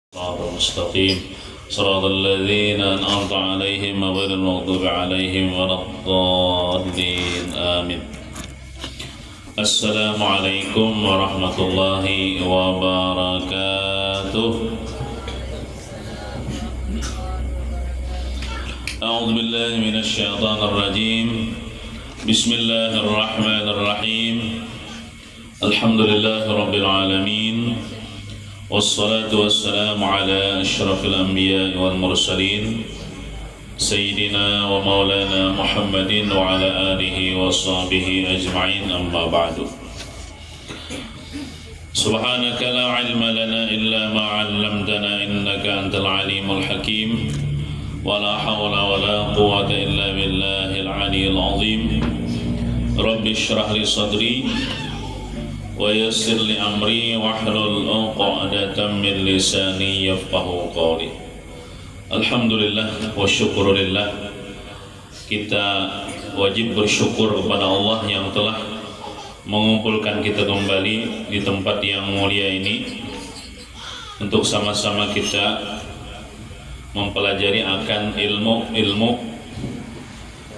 صراط المستقيم صراط الذين أنعمت عليهم غير المغضوب عليهم ولا الضالين آمين. السلام عليكم ورحمة الله وبركاته. أعوذ بالله من الشيطان الرجيم. بسم الله الرحمن الرحيم. الحمد لله رب العالمين، والصلاة والسلام على أشرف الأنبياء والمرسلين سيدنا ومولانا محمد وعلى آله وصحبه أجمعين، أما بعد. سبحانك لا علم لنا إلا ما علمتنا إنك أنت العليم الحكيم، ولا حول ولا قوة إلا بالله العلي العظيم. رب اشرح لي صدري ويسر لي أمري واحلل عقدة من لساني يفقهوا قولي. Alhamdulillah wa syukurillah. Kita wajib bersyukur kepada Allah yang telah mengumpulkan kita kembali di tempat yang mulia ini untuk sama-sama kita mempelajari akan ilmu-ilmu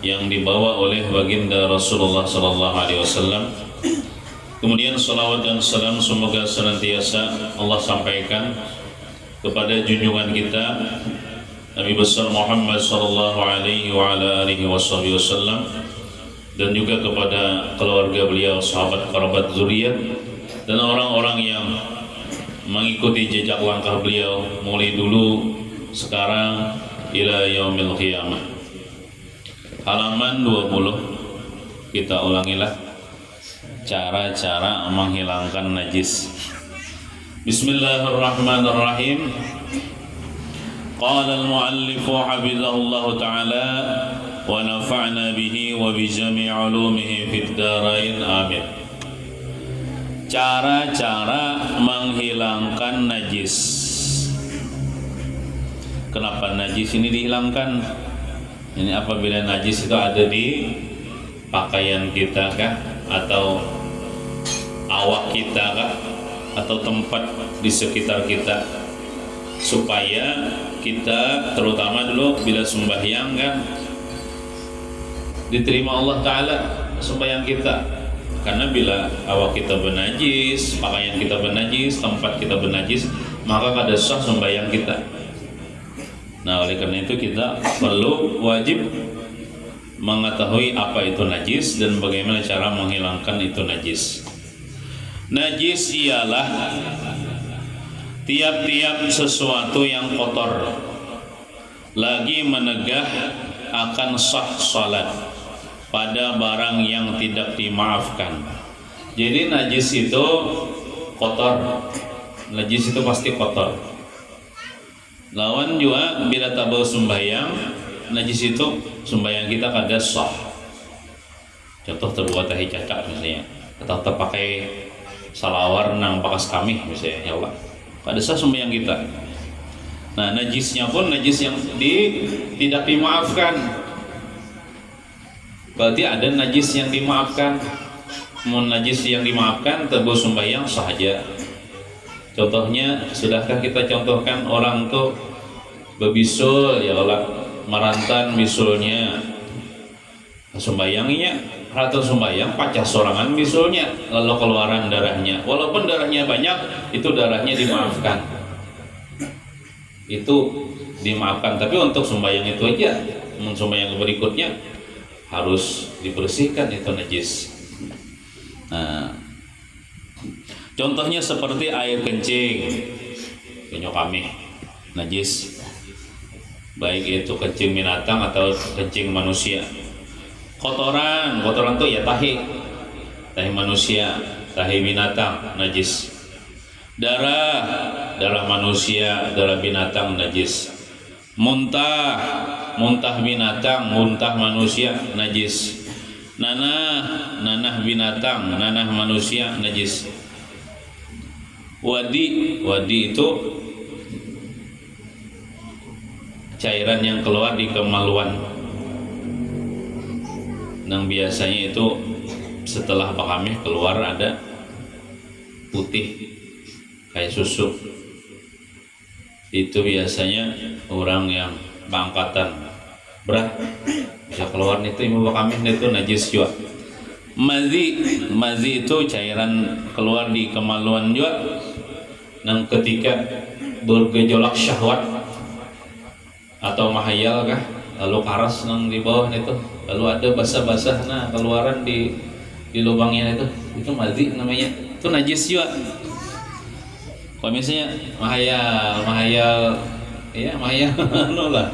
yang dibawa oleh baginda Rasulullah SAW. Kemudian salawat dan salam semoga senantiasa Allah sampaikan kepada junjungan kita Nabi besar Muhammad sallallahu alaihi wa ala alihi wasallam, dan juga kepada keluarga beliau, sahabat, kerabat, zuriat, dan orang-orang yang mengikuti jejak langkah beliau mulai dulu sekarang ila yaumil qiyamah. Halaman 20 kita ulangilah cara-cara menghilangkan najis. Bismillahirrahmanirrahim. Qala al-muallif hafizahullah ta'ala wa nafa'na bihi wa bi jami' ulumihi fid dharain amin. Cara-cara menghilangkan najis. Kenapa najis ini dihilangkan? Ini apabila najis itu ada di pakaian kita kah, atau awak kita kah, atau tempat di sekitar kita, supaya kita terutama dulu bila sembahyang kan diterima Allah Ta'ala sembahyang kita. Karena bila awak kita bernajis, pakaian kita bernajis, tempat kita bernajis, maka kada sah sembahyang kita. Nah, oleh karena itu kita perlu wajib mengetahui apa itu najis dan bagaimana cara menghilangkan itu najis. Najis ialah tiap-tiap sesuatu yang kotor lagi menegah akan sah salat pada barang yang tidak dimaafkan. Jadi najis itu kotor, najis itu pasti kotor. Lawan juga bila tabel sembahyang, najis itu sembahyang kita kada sah. Contoh terbuat tahi cacak misalnya, atau terpakai salawar nang pakas kami misalnya, ya Allah, kada sah sembahyang kita. Nah, najisnya pun najis yang tidak dimaafkan. Berarti ada najis yang dimaafkan. Mun najis yang dimaafkan terbuat sembahyang sahaja. Contohnya, sudahkah kita contohkan orang tuh bebisul, ya Allah, marantan bisulnya, sembayanginya atau sembayang pacah sorangan bisulnya, lalu keluaran darahnya, walaupun darahnya banyak, itu darahnya dimaafkan, itu dimaafkan. Tapi untuk sembayang itu aja, sembayang berikutnya harus dibersihkan itu najis. Nah, contohnya seperti air kencing, kenyok kami najis, baik itu kencing binatang atau kencing manusia. Kotoran tuh ya tahi manusia, tahi binatang najis. Darah manusia, darah binatang najis. Muntah binatang, muntah manusia najis. Nanah binatang, nanah manusia najis. Wadi itu cairan yang keluar di kemaluan, yang biasanya itu setelah pakamih keluar ada putih kayak susu. Itu biasanya orang yang pangkatan berat bisa keluar itu ibu kami itu najis juga. Mazi itu cairan keluar di kemaluan juga. Dan ketika bergejolak syahwat atau mahayal kah, lalu karas nang di bawah itu, lalu ada basah-basah nah keluaran di lubangnya itu mazi namanya, itu najis juga. Kalau misalnya mahayal ya mahayal no lah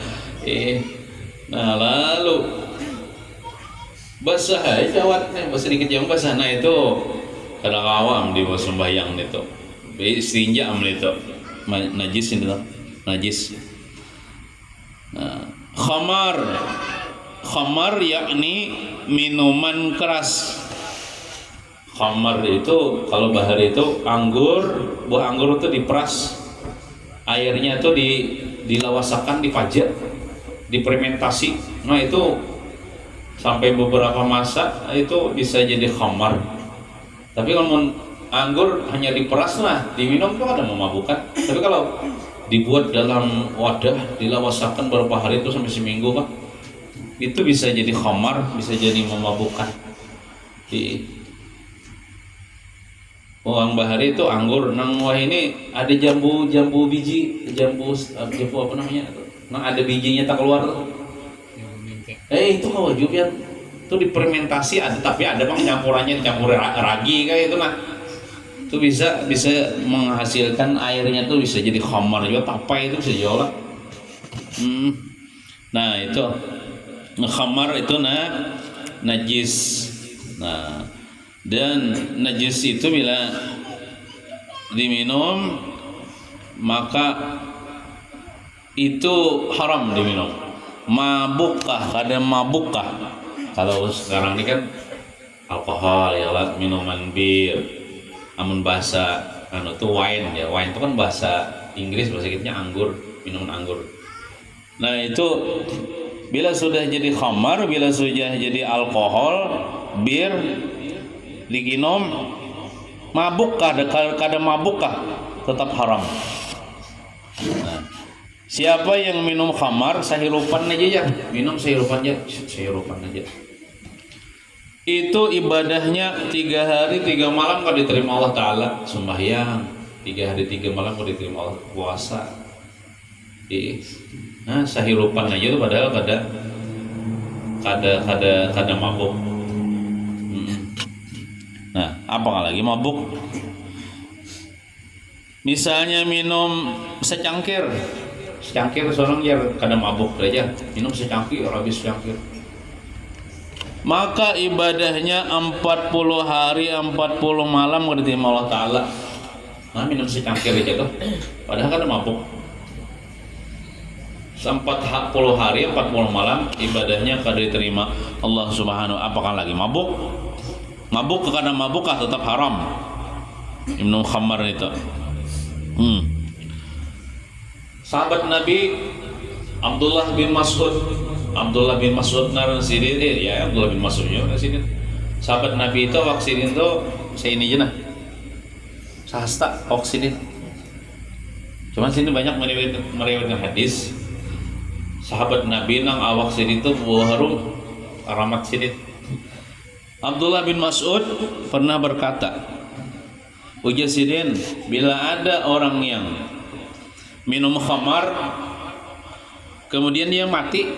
nah lalu basah aja jawatnya sedikit yang basah, nah itu kadang awam di bawah sembahyang itu istinja itu najis itu najis. Nah, khamar yakni minuman keras. Khamar itu kalau bahari itu anggur, buah anggur itu diperas, airnya itu dilawasakan, dipajak, difermentasi. Nah itu sampai beberapa masa itu bisa jadi khamar. Tapi kalau anggur hanya diperas lah, diminum itu ada memabukkan. Tapi kalau dibuat dalam wadah, dilawasakan beberapa hari itu sampai seminggu Pak, itu bisa jadi khamar, bisa jadi memabukkan. Uang bahari itu anggur, nang wah ini ada jambu biji, jambu apa namanya? Nang ada bijinya tak keluar tuh. Itu kau wajib ya, itu difermentasi ada, tapi ada bang campurannya, dicampur ragi kayak itu nah. Itu bisa menghasilkan airnya tuh bisa jadi khamar juga, tapai itu bisa jual. Nah itu khamar itu najis. Nah dan najis itu bila diminum maka itu haram diminum. Mabukkah, kadang mabukkah. Kalau sekarang ini kan alkohol ya lah, minuman bir, amun bahasa itu wine ya, wine itu kan bahasa Inggris, bahasa kitanya anggur, minuman anggur. Nah itu bila sudah jadi khamar, bila sudah jadi alkohol, bir diginom, mabukkah, kada mabukkah, tetap haram. Nah, siapa yang minum khamar sahirupan aja ya, minum sahirupan aja. Itu ibadahnya 3 hari 3 malam kalau diterima Allah Ta'ala. Sembahyang 3 hari 3 malam kalau diterima Allah. Puasa nah sahirupan aja itu padahal kada mabuk. Nah apalagi mabuk, misalnya minum secangkir seorang ya kada mabuk aja, minum secangkir habis secangkir, maka ibadahnya 40 hari 40 malam kalau diterima Allah Ta'ala. Nah minum secangkir aja tuh padahal kada mabuk. 40 hari 40 malam ibadahnya kada diterima Allah Subhanahu. Apakah lagi mabuk karena mabukkah tetap haram minum khamar itu. Sahabat Nabi Abdullah bin Mas'ud naran sidin ya Abdullah bin Mas'ud ya sidin. Sahabat Nabi itu waksidin itu saya ini aja nah sahasta oksidin. Cuman sini banyak meriwayatkan hadis sahabat Nabi nang awak sidin itu harum aramat sidin. Abdullah bin Mas'ud pernah berkata, ujar sidin, bila ada orang yang minum khamar kemudian dia mati,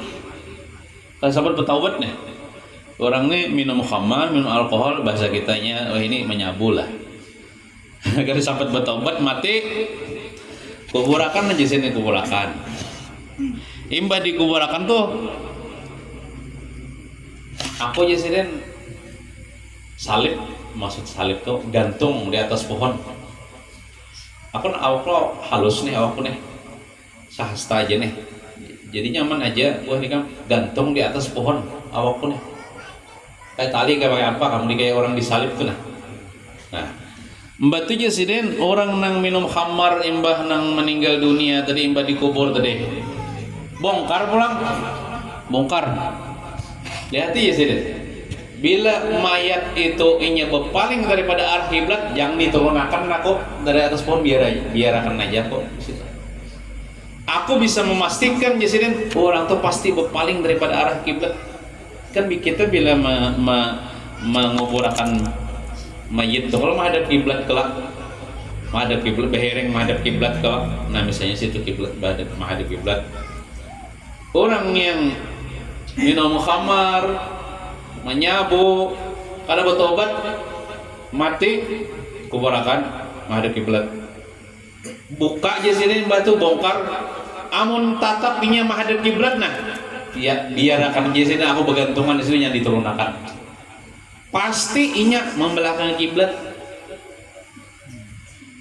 kalau sahabat bertaubat nih, orang ini minum khamar, minum alkohol, bahasa kitanya ini menyabu lah. Kalau sahabat bertaubat mati, kuburakan aja sini kuburakan. Imba di kuburakan tuh aku aja sidin salib, maksud salib tuh gantung di atas pohon. Aku awak lo halus nih awakku nih, sahasta aja nih, jadi nyaman aja. Wah ini kan gantung di atas pohon awakku nih, kayak tali kayak apa, kamu kayak orang disalib tuh nah. Mbak tuh jasiden orang nang minum khamar imbah nang meninggal dunia tadi, imbah dikubur tadi, bongkar pulang, bongkar. Lihat ya jasiden. Bila mayat itu inya berpaling daripada arah kiblat, jangan diturunkan aku dari atas pohon, biarakan aja kok. Aku bisa memastikan Sidin orang tuh pasti berpaling daripada arah kiblat. Kan kita bila menguburkan mayit tuh kalau menghadap kiblat kelak, menghadap kiblat behereng menghadap kiblat kelak. Nah misalnya situ kiblat menghadap kiblat. Orang yang minum khamar, menyabu, kada bertobat, mati, kuburakan menghadap kiblat. Buka aja sini batu bongkar, amun tatap inya menghadap kiblat nah, ya biar akan aja sini aku bergantungan di sini yang diturunakan. Pasti inya membelakangi kiblat.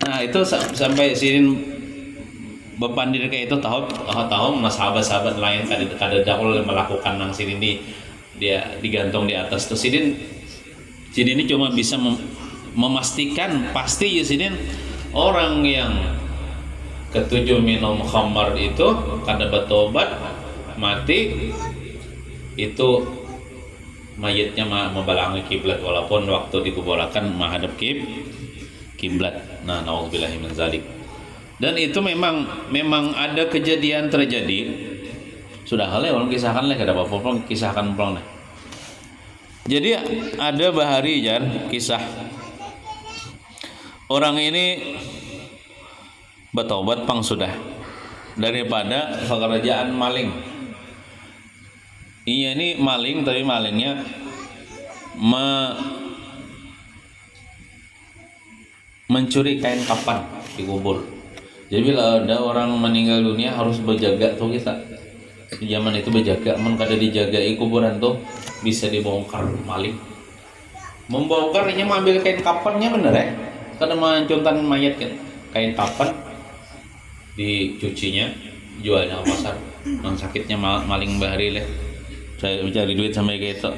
Nah itu sampai sini bepandir kayak itu tahu sahabat-sahabat lain kada dahulu melakukan nang sini dia digantung di atas tuh sini ini cuma bisa memastikan pasti ya sini orang yang ketujuh minum khamar itu kada bertobat mati itu mayitnya membalangi kiblat walaupun waktu dikuburkan menghadap kiblat. Nah, naudzubillahi min zalik. Dan itu memang ada kejadian terjadi. Sudah kali orang kisahkan lah kada apa-apa kisahkan pulang. Jadi ada bahari jan kisah orang ini bertobat pang sudah daripada pekerjaan maling. Iya ini maling tapi malingnya mencuri kain kapan dikubur. Jadi bila ada orang meninggal dunia harus berjaga tuh kita. Di zaman itu berjaga, mun kada dijagai kuburan tuh bisa dibongkar maling. Membongkar ini mengambil kain kapannya bener ya. Kada mencuntan mayat kan. Kain kapan dicucinya jualnya ke pasar. Yang sakitnya maling bahari leh. Saya mencari duit sampai kayak itu.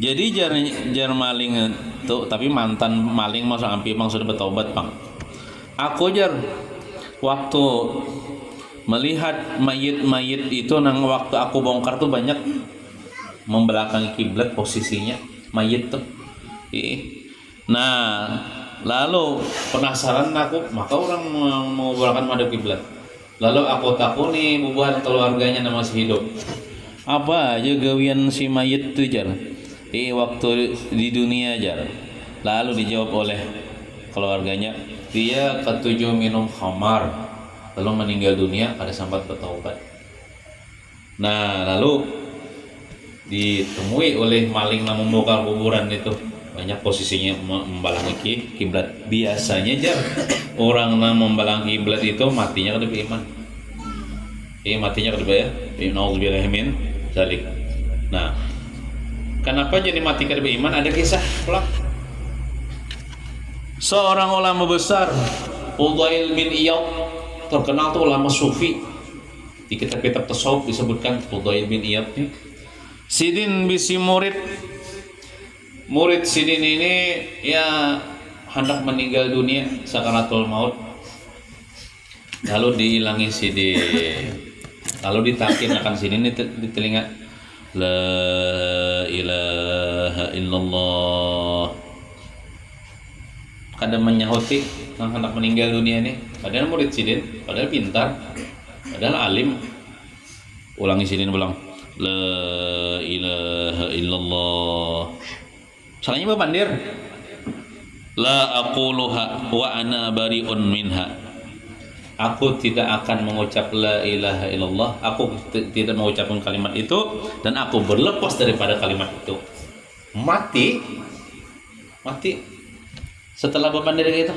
Jadi jar maling tuh tapi mantan maling mau sampai bang sudah bertobat bang. Aku jar waktu melihat mayit itu nang waktu aku bongkar tuh banyak membelakangi kiblat posisinya mayit tuh. Nah, lalu penasaran aku, maka orang mau berangkat madhab kiblat. Lalu aku takuni bubuhan keluarganya nama masih hidup. Apa aja gawian si mayit tuh jar? Waktu di dunia jar. Lalu dijawab oleh keluarganya, dia ketujuh minum khamar, lalu meninggal dunia kada sempat bertaubat. Nah, lalu ditemui oleh maling yang membongkar kuburan itu banyak posisinya membalangi kiblat. Biasanya jar orang yang membalangi kiblat itu matinya kada beriman. Matinya kada ya. Naudzubillahi min zalik. Nah, kenapa jadi mati kada beriman? Ada kisah pula. Seorang ulama besar, Fudail bin Iyad, terkenal tuh ulama sufi. Di kitab-kitab tasawuf disebutkan Fudail bin Iyad nih. Sidin bisi murid Sidin ini ya hendak meninggal dunia sakaratul maut. Lalu dihilangi Sidin. Lalu ditakin akan Sidin di telinga, la ilaha illallah. Kada menyahuti yang hendak meninggal dunia ini. Padahal murid Sidin, padahal pintar, padahal alim. Ulangi Sidin ulang, la ilaha illallah. Salahnya apa pandir? La aquluha wa ana bari'un minha. Aku tidak akan mengucap la ilaha illallah. Aku tidak mengucapkan kalimat itu dan aku berlepas daripada kalimat itu. Mati setelah berpandir gitu.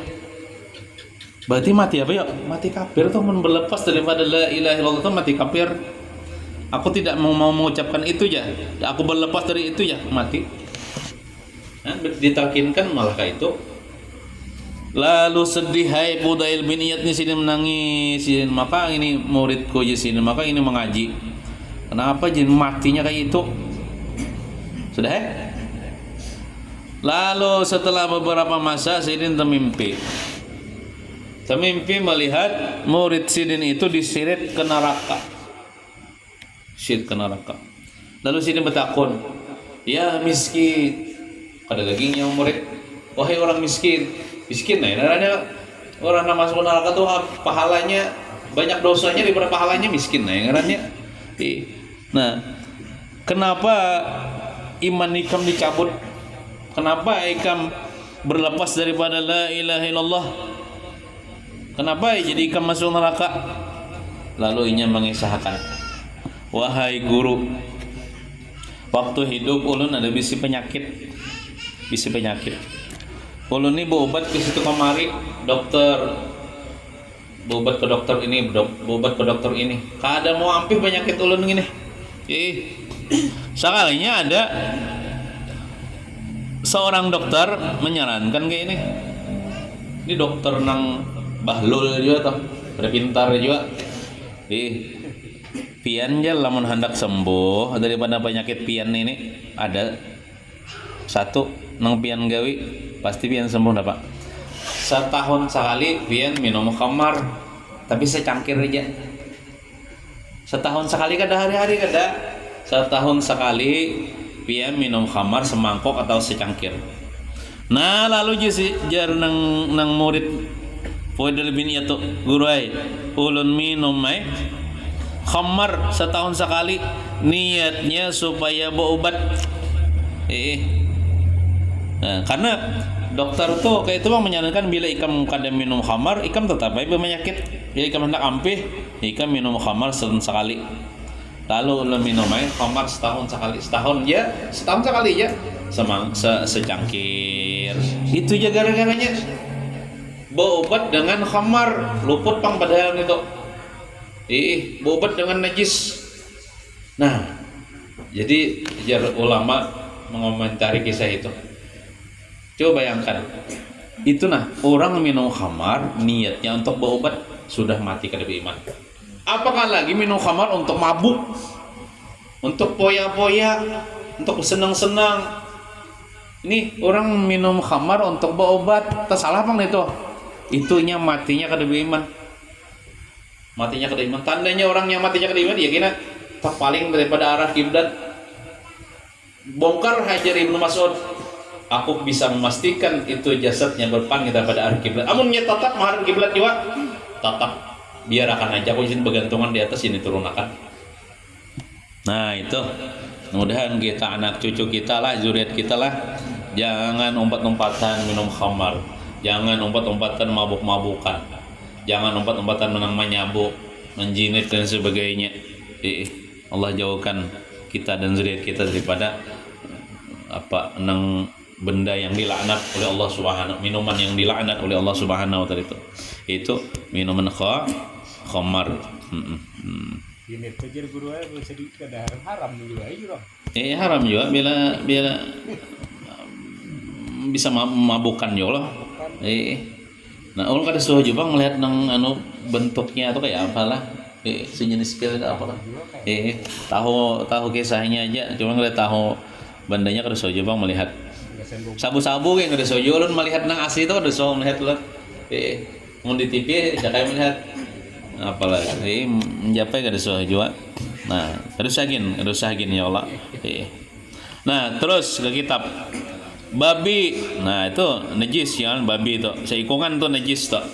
Berarti mati apa ya? Mati kafir tuh berlepas daripada la ilaha illallah itu mati kafir. Aku tidak mau mengucapkan itu ya. Aku berlepas dari itu ya, mati. Nah, ditakinkan malah kayak itu. Lalu sedih hai Fudail bin Iyad ni sini menangis. Maka ini muridku di sini, maka ini mengaji. Kenapa jadi matinya kayak itu? Sudah ya? Lalu setelah beberapa masa Sidin termimpi melihat murid Sidin itu diseret ke neraka. Lalu Sidin bertakun, ya miskin. Ada lagi yang murid, wahai orang miskin nah ada Orang yang masuk neraka tuh pahalanya banyak, dosanya daripada pahalanya miskin, nah yang ngarannya. Nah, kenapa iman ikam dicabut? Kenapa ikam berlepas daripada la ilaha illallah? Kenapa jadi ikam masuk neraka? Lalu inya mengisahkan, wahai guru, waktu hidup ulun ada bisi penyakit. Ulun ini berobat ke situ kemari, berobat ke dokter ini, berobat ke dokter ini. Kada mau ampih penyakit ulun gini. Sekalinya ada seorang dokter menyarankan kayak ini. Ini dokter nang bahlul juga toh, pintar juga. Pian aja lamun hendak sembuh daripada penyakit pian ini, ada satu nang pian gawi pasti pian sembuh dah Pak. Setahun sekali pian minum khamar, tapi secangkir aja. Setahun sekali kada hari-hari kada. Setahun sekali pian minum khamar semangkok atau secangkir. Nah lalu jar nang murid Fadil bin Yato guru ai ulun minum khamar setahun sekali, niatnya supaya berobat. Nah, karena dokter tuh kayak itu bang menyarankan bila ikam kadang minum khamar, ikam tetap baik berpenyakit. Bila ikam hendak ampih, ikam minum khamar setahun sekali. Lalu ulun minum khamar setahun sekali ya, secangkir. Itu aja gara-garanya. Berobat dengan khamar, luput pang padahal itu. Berobat dengan najis. Nah, jadi jar ulama mengomentari kisah itu. Coba bayangkan, itu orang minum khamar niatnya untuk berobat, sudah mati kada beriman. Apakah lagi minum khamar untuk mabuk, untuk poya-poya, untuk senang-senang. Ini orang minum khamar untuk berobat, tersalah bang itu. Itunya matinya kada beriman. Matinya kada iman. Tandanya orang yang matinya kada iman ya kena terpaling daripada arah kiblat. Bongkar hajar Ibnu Mas'ud, aku bisa memastikan itu jasadnya berpaling daripada arah kiblat. Amunnya tetap menghadap kiblat juga, tetap biarkan aja aku izin bergantungan di atas ini turun akan. Nah itu, mudahan kita anak cucu kita lah, zuriat kita lah, jangan umpat-umpatan minum khamar. Jangan umpat-umpatan mabuk-mabukan. Jangan umpat-umpatan menang menyabuk, menjinit dan sebagainya. Allah jauhkan kita dan zuriat kita daripada benda yang dilaknat oleh Allah Subhanahu, minuman yang dilaknat oleh Allah Subhanahu wa taala itu minuman khamar. Ini kejar guru aja sedikit ada haram juga aja. Haram juga bila bisa mabukkan ya Allah. Nah, orang kada suah juga ngelihat nang bentuknya atau kayak apalah. Sejenis pil apalah. Tahu kisahnya aja, cuma ngelihat tahu bandanya kada suah juga melihat. Sabu-sabu yang kada suah ulun melihat nang asli itu kada suah melihat lah. Mun di TV jakai melihat apalah. Menjapai kada suah juga. Nah, kada usahkin ya Allah. Nah, terus ke kitab babi. Nah itu najis ya, babi itu seikungan tuh najis tuh.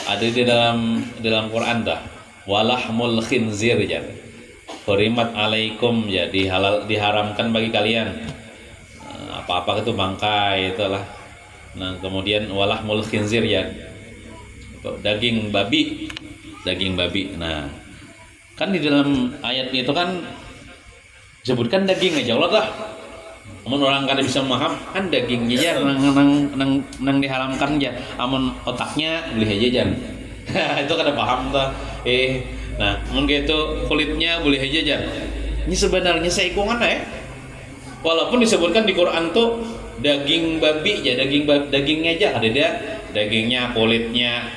Ada di dalam Quran dah, walahmul khinzir ya, hurimat alaikum ya, diharamkan bagi kalian apa-apa itu bangkai itulah. Nah kemudian walahmul khinzir ya, daging babi. Nah kan di dalam ayat itu kan sebutkan daging aja Allah dah. Amun orang kada bisa memaham kan dagingnya aja nang diharamkan aja. Amun otaknya boleh aja jan. Itu kada paham tuh. Nah, mungkin itu kulitnya boleh aja jan. Ini sebenarnya seikungan Walaupun disebutkan di Quran tuh daging babi aja, dagingnya aja ada dia, dagingnya, kulitnya,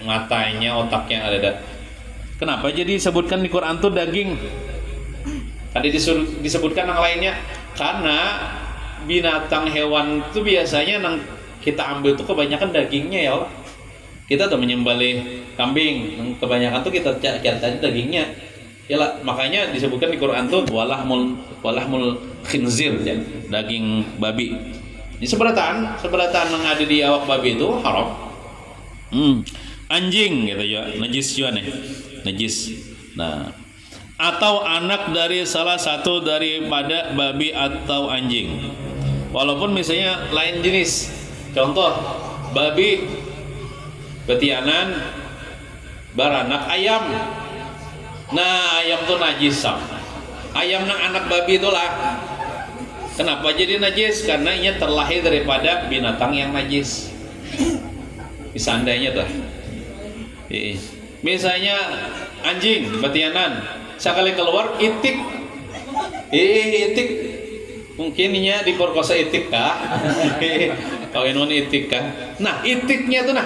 matanya, otaknya ada. Kenapa jadi disebutkan di Quran tuh daging? Tadi disebutkan yang lainnya karena binatang hewan itu biasanya yang kita ambil tuh kebanyakan dagingnya ya Allah. Kita tuh menyembelih kambing, kebanyakan tuh kita cari dagingnya. Yalah, makanya disebutkan di Quran tuh walahmul khinzir ya, daging babi. Ini seberatan yang ada di awak babi itu haram. Anjing gitu ya, najis juga nih, najis. Nah, atau anak dari salah satu daripada babi atau anjing, walaupun misalnya lain jenis. Contoh, babi betianan baranak ayam. Nah, ayam tuh najis sama. Ayam nang anak babi itulah. Kenapa jadi najis? Karena ia terlahir daripada binatang yang najis. Seandainya tuh. Misalnya anjing betianan, sekali keluar itik. Itik. Mungkin inya diperkosa itik kah? Kawin itik kah? Nah, itiknya tuh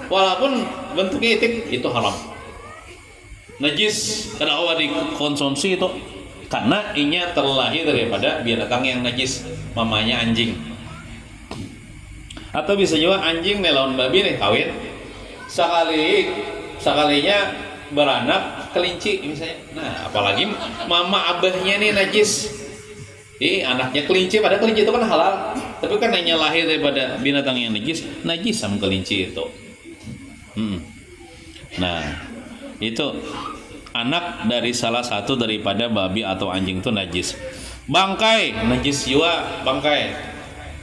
walaupun bentuknya itik itu haram. Najis kenapa dikonsumsi itu? Karena inya terlahir daripada binatang yang najis, mamanya anjing. Atau bisa juga anjing nih lawan babi nih kawin, sekalinya beranak kelinci misalnya. Nah, apalagi mama abahnya nih najis, anaknya kelinci, padahal kelinci itu kan halal, tapi kan hanya lahir daripada binatang yang najis sama kelinci itu. Nah, itu anak dari salah satu daripada babi atau anjing itu najis. Bangkai najis juga.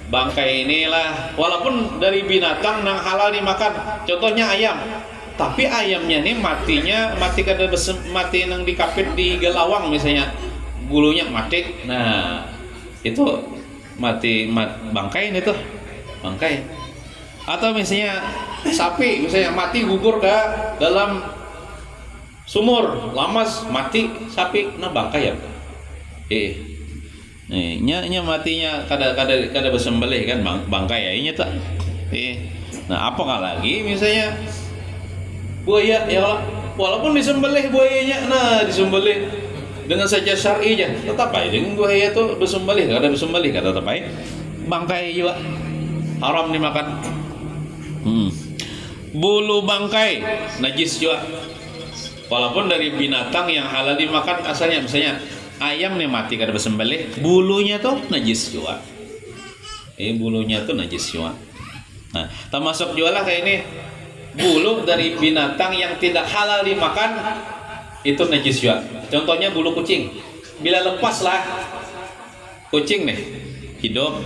Bangkai inilah walaupun dari binatang yang halal dimakan. Contohnya ayam. Tapi ayamnya nih mati nang dikapit di gelawang misalnya. Bulunya mati. Nah, itu bangkai itu. Bangkai. Atau misalnya sapi misalnya mati gugur ke dalam sumur, lamas mati sapi, nah bangkai ya. Nya matinya kada bersembelih kan bangkai ya ini tak. Nah, apakah lagi misalnya buaya ya, walaupun disembelih buayanya, nah disembelih dengan saja syar'i aja, tetap aja dengan buaya itu bersembelih, kada tetap aja bangkai juga haram dimakan. Bulu bangkai najis juga. Walaupun dari binatang yang halal dimakan asalnya, misalnya ayam nih mati kada bersembelih, bulunya tuh najis juga. Bulunya tuh najis juga. Nah, termasuk juga lah kayak ini bulu dari binatang yang tidak halal dimakan itu najis juga. Contohnya bulu kucing. Bila lepas lah kucing nih hidup,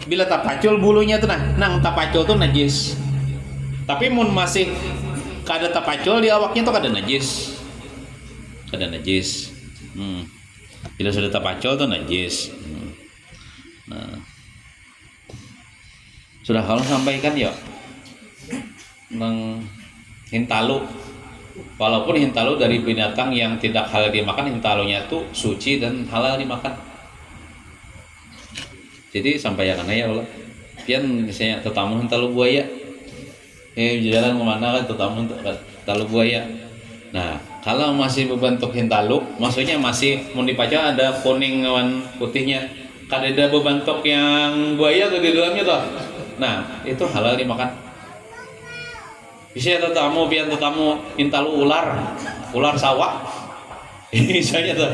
bila tapacul bulunya tuh nang tapacul tuh najis. Tapi mun masih kada tapacul di awaknya tuh kada najis. Bila sudah tapacul tuh najis. Nah, sudah kalau sampaikan ya nang hintalu. Walaupun hintalu dari binatang yang tidak halal dimakan, hintalunya tuh suci dan halal dimakan. Jadi sampaikan ya Allah. Pian misalnya tetamu hintalu buaya. Jalan kemana kan hintalu buaya. Nah, kalau masih berbentuk hintalu, maksudnya masih mau dipaca ada kuning lawan putihnya, kan ada berbentuk yang buaya tuh di dalamnya tuh. Nah, itu halal dimakan. Bisa tetamu hintalu ular sawah. Misalnya tuh.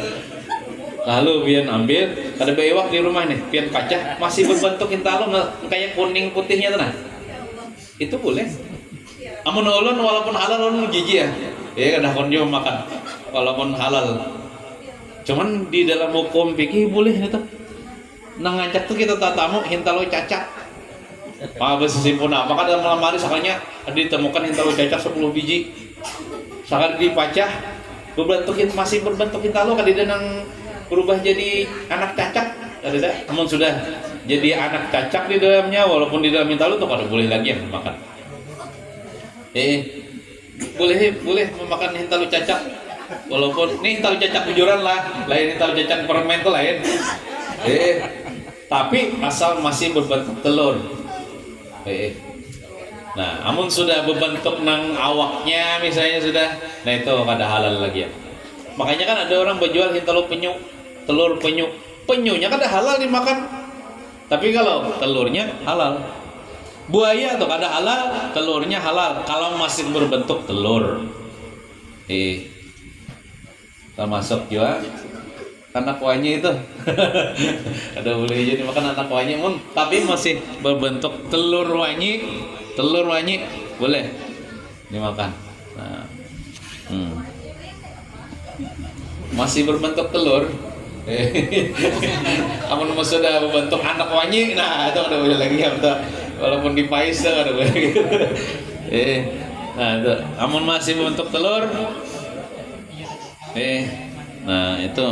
Lalu pian ambil, ada bewak di rumah nih, pian kaca masih berbentuk hintalu kayak kuning putihnya tuh nah. Itu boleh. Amun ulun walaupun halal ulun jijik ya. Kada konyo makan walaupun halal. Cuman di dalam hukum fikih boleh itu. Nang ngajak tuh kita tatamu hintalu cacak. Bersimpun apa kan dalam malam hari sakanya ditemukan hintalu cacak 10 biji. Sakal dipacah masih berbentuk hintalu kadida nang berubah jadi anak cacak. Kadida namun sudah jadi anak cacak di dalamnya walaupun di dalam hintalu tuh kada boleh lagi yang makan. Boleh memakan hintalu cacak walaupun ini hintalu cacak bujuran lah, lain hintalu cacak permen tuh lain. Tapi asal masih berbentuk telur. Nah, amun sudah berbentuk nang awaknya misalnya sudah, nah itu kada halal lagi ya. Makanya kan ada orang berjual hintalu penyu, telur penyu. Penyunya kada halal dimakan. Tapi kalau telurnya halal. Buaya tuh kada halal, telurnya halal kalau masih berbentuk telur. Termasuk juga anak wanyi itu. Ada boleh jadi makan anak wanyi, tapi masih berbentuk telur wanyi boleh dimakan. Nah, masih berbentuk telur. Amun sudah berbentuk anak wanyi, nah itu ada boleh lagi ya, walaupun dipais tuh ada boleh. Nah itu, amun masih berbentuk telur, nah itu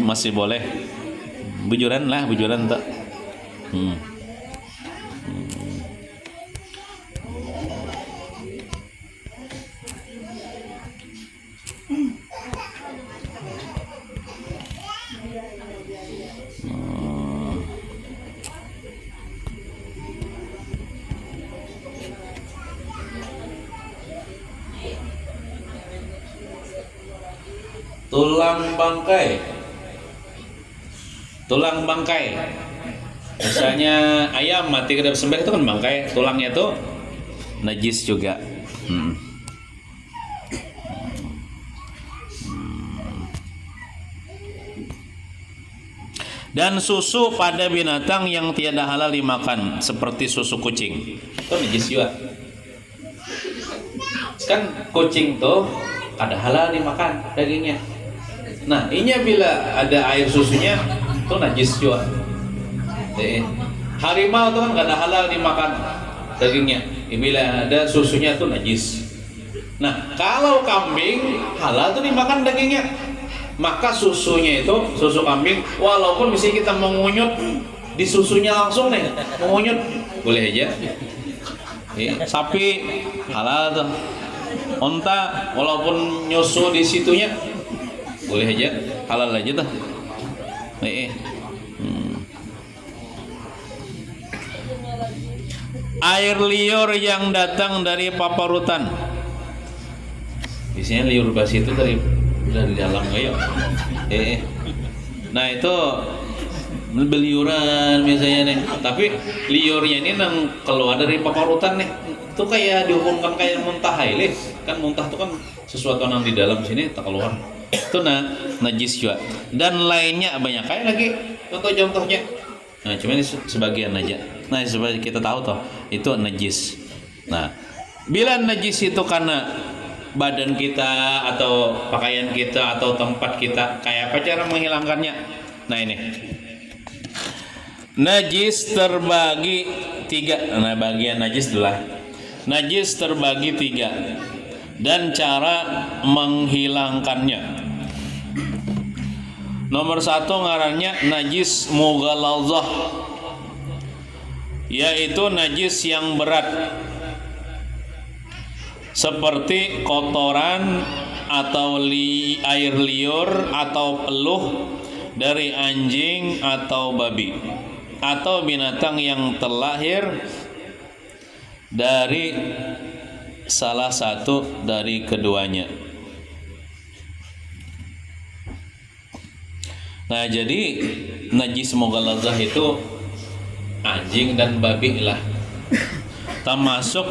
masih boleh. Bujuran tak. Tulang bangkai. Misalnya ayam mati kedap sembelih itu kan bangkai, tulangnya itu najis juga. Dan susu pada binatang yang tiada halal dimakan, seperti susu kucing, itu najis juga. Kan kucing tuh kada halal dimakan dagingnya. Nah, ini bila ada air susunya itu najis juga. Harimau tuh kan kada halal dimakan dagingnya. Bila ada susunya itu najis. Nah, kalau kambing halal tuh dimakan dagingnya. Maka susunya itu, susu kambing, walaupun misalnya kita mengunyut di susunya langsung nih, mengunyut boleh aja. Sapi halal tuh. Onta walaupun nyusu di situnya boleh aja, halal aja tuh. Air liur yang datang dari paparutan. Biasanya liur basi itu dari dalam kayak. Nah itu beliuran biasanya nih. Tapi liurnya ini nang keluar dari paparutan nih. Itu kayak dihukumkan kayak muntah haile. Kan muntah itu kan sesuatu yang di dalam sini tak keluar. Itu najis juga. Dan lainnya banyak kayak lagi contoh-contohnya. Nah, cuma ini sebagian aja. Nah, supaya kita tahu toh itu najis. Nah, bila najis itu karena badan kita atau pakaian kita atau tempat kita, kayak apa cara menghilangkannya? Nah, ini. Najis terbagi 3. Nah, bagian najis adalah najis terbagi 3 dan cara menghilangkannya. Nomor 1 ngarannya najis mughalazah, yaitu najis yang berat seperti kotoran atau air liur atau peluh dari anjing atau babi atau binatang yang terlahir dari salah satu dari keduanya. Nah, jadi najis mughalazah itu anjing dan babi lah. Termasuk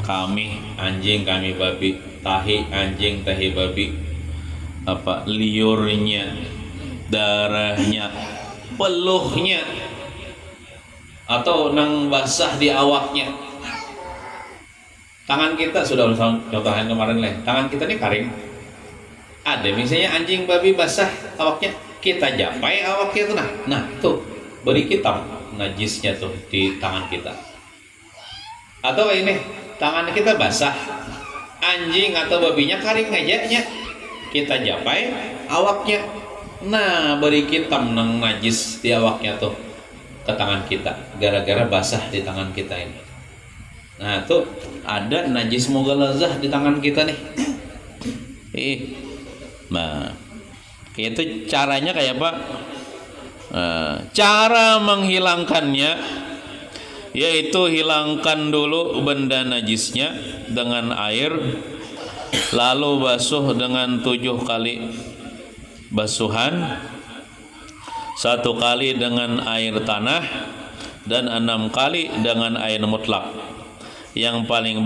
kami anjing, kami babi, tahi anjing, tahi babi, apa liurnya, darahnya, peluhnya, atau nang basah di awaknya. Tangan kita sudah contohnya kemarin lah. Tangan kita ini kering. Ada misalnya anjing babi basah awaknya, kita japai awaknya itu nah tuh beri hitam najisnya tuh di tangan kita. Atau ini tangan kita basah, anjing atau babinya kering aja nya, kita japai awaknya, nah beri hitam nang najis di awaknya tuh ke tangan kita gara-gara basah di tangan kita ini. Nah tuh ada najis mughalazah di tangan kita nih. Nah, itu caranya kayak apa? Cara menghilangkannya yaitu hilangkan dulu benda najisnya dengan air, lalu basuh dengan 7 kali basuhan, 1 kali dengan air tanah, dan 6 kali dengan air mutlak. Yang paling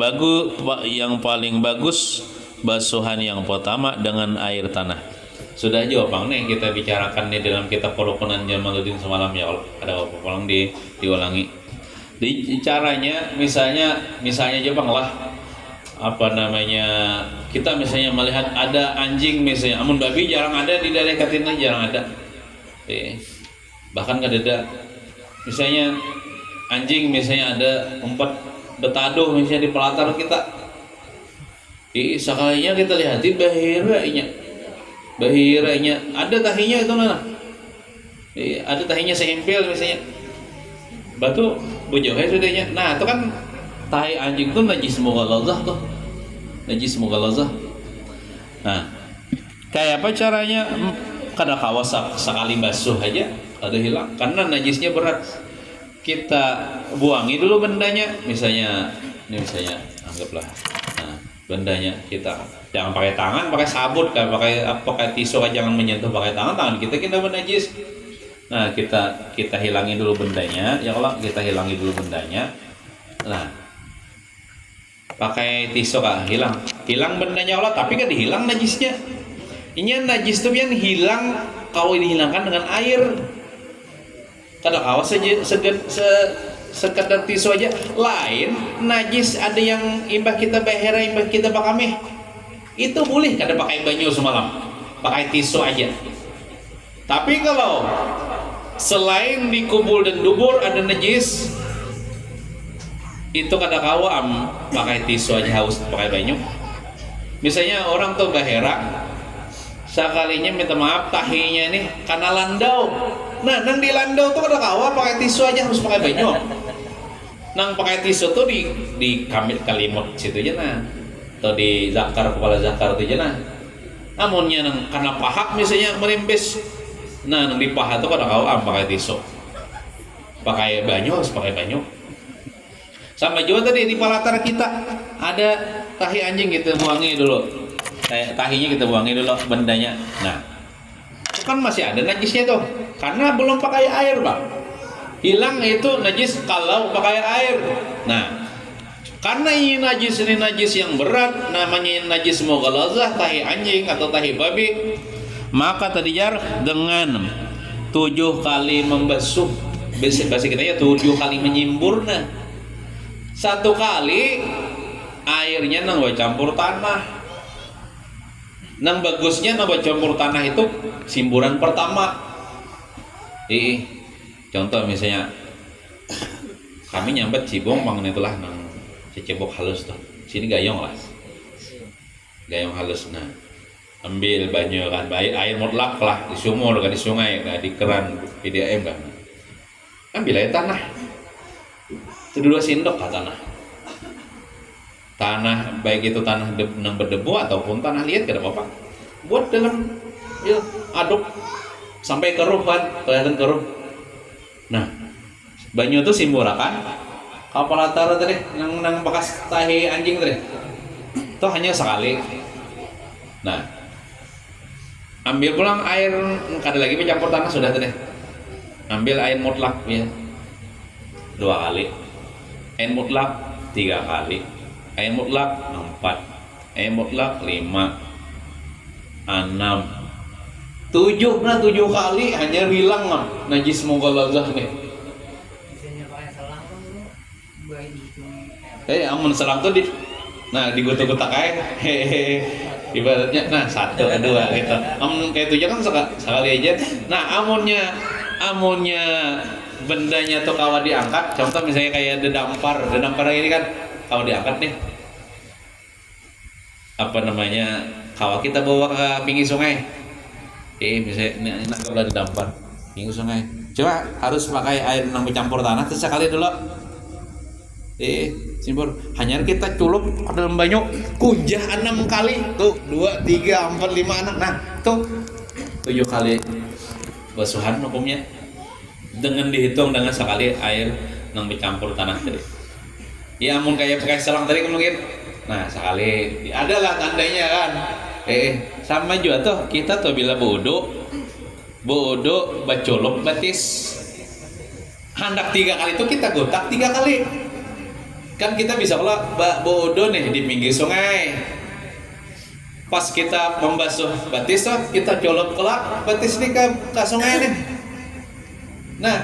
bagus basuhan yang pertama dengan air tanah. Sudah jawab nih kita bicarakan nih dalam kitab Rukunan Jamaluddin semalam ya, kalau ada apa pulang diulangi. Di caranya misalnya aja Bang lah, apa namanya, kita misalnya melihat ada anjing misalnya, amun babi jarang ada di daerah Katina, jarang ada. Bahkan kadada misalnya anjing misalnya ada 4 betado misalnya di pelatar kita. Sekalinya kita lihatin bahiranya ada tahinya itu mana? Ada tahinya sehempel misalnya. Batu bujauhnya sudahnya. Nah, itu kan tahi anjing tuh najis mughalazah tuh. Najis mughalazah. Nah, kayak apa caranya? Kada kawas sekali basuh aja ada hilang karena najisnya berat. Kita buangi dulu bendanya, misalnya anggaplah. Nah, bendanya kita jangan pakai tangan, pakai sabut, kan pakai tisu, jangan menyentuh pakai tangan kita najis. Nah, kita hilangi dulu bendanya, ya Allah, kita hilangi dulu bendanya. Nah, pakai tisu hilang bendanya Allah, tapi kan dihilang najisnya. Ini najis tuh yang hilang kalau dihilangkan dengan air. Kada kawas saja sekedar tisu aja. Lain najis ada yang imbah kita behera, imbah kita pakameh. Itu boleh kada pakai banyu semalam. Pakai tisu aja. Tapi kalau selain di kubul dan dubur ada najis, itu kada kawam pakai tisu aja, harus pakai banyu. Misalnya orang tuh bahera, sekalinya minta maaf tahinya nih karena landau. Nah, nang di landau tuh kada kawa pakai tisu aja, harus pakai banyu. Nang pakai tisu tuh di kamit kalimut situ aja nah. Atau di zakar, kepala zakar itu aja nah. Namunnya nang karena pahak misalnya merimpis. Nah, nang di paha tuh kada kawa pakai tisu. Pakai banyu, harus pakai banyu. Sama juga tadi di palatar kita ada tahi anjing, kita buangi dulu. Tahinya kita buangi dulu bendanya. Nah, itu kan masih ada najisnya tuh, karena belum pakai air Bang. Hilang itu najis kalau pakai air. Nah, karena ini najis yang berat, namanya najis mughalazah, tahi anjing atau tahi babi, maka terjar dengan 7 kali membasuh. Bahasa kita ya 7 kali menyimbur. 1 kali airnya nang campur tanah. Nang bagusnya nang campur tanah itu simburan pertama. Contoh misalnya kami nyambet cibong mangan itulah nang cecebok halus tuh. Sini gayong lah. Gayong halus. Nah, ambil banyu kan, air mutlak lah di sumur kan, di sungai kan, di keran PDAM kan. Ambil air tanah. Itu 2 sendok ke tanah, baik itu tanah yang berdebu ataupun tanah liat, tidak apa-apa. Buat dalam aduk sampai keruh kan, kelihatan keruh. Nah, banyu itu simburakan kapal latar tadi, nang bekas tahi anjing tadi. Itu hanya sekali. Nah, ambil pulang air, kada lagi mencampur tanah sudah tadi. Ambil air mutlak ya, 2 kali. Air mutlak 3 kali. Air mutlak 4, air mutlak 5, 6, 7. Nah, 7 kali hanya hilang najis mughalazah nih. Amun selang tuh digutuk-gutak aja. Ibaratnya nah 1, 2 gitu. Amun kayak 7 kan sekali aja. Nah, amunnya bendanya tuh kawa diangkat, contoh misalnya kayak dedampar ini kan kawa diangkat nih, apa namanya, kawa kita bawa ke pinggir sungai, misalnya ini kalau dedampar pinggir sungai, coba harus pakai air yang bercampur tanah terus sekali dulu, simbur, hanya kita culup ke dalam banyu, kunjah 6 kali, tuh 2, 3, 4, 5 anak, nah tuh 7 kali basuhan hukumnya. Dengan dihitung dengan sekali air yang bercampur tanah tadi. Ya amun kayak pakai selang tadi mungkin. Nah, sekali adalah tandanya kan. Sama juga tuh kita tuh bila bodoh bacolok batis. Hendak 3 kali itu kita gotak 3 kali. Kan kita bisa kalau bodoh nih di pinggir sungai. Pas kita membasuh batis kita colok kelak batis ini ke sungai nih. Nah,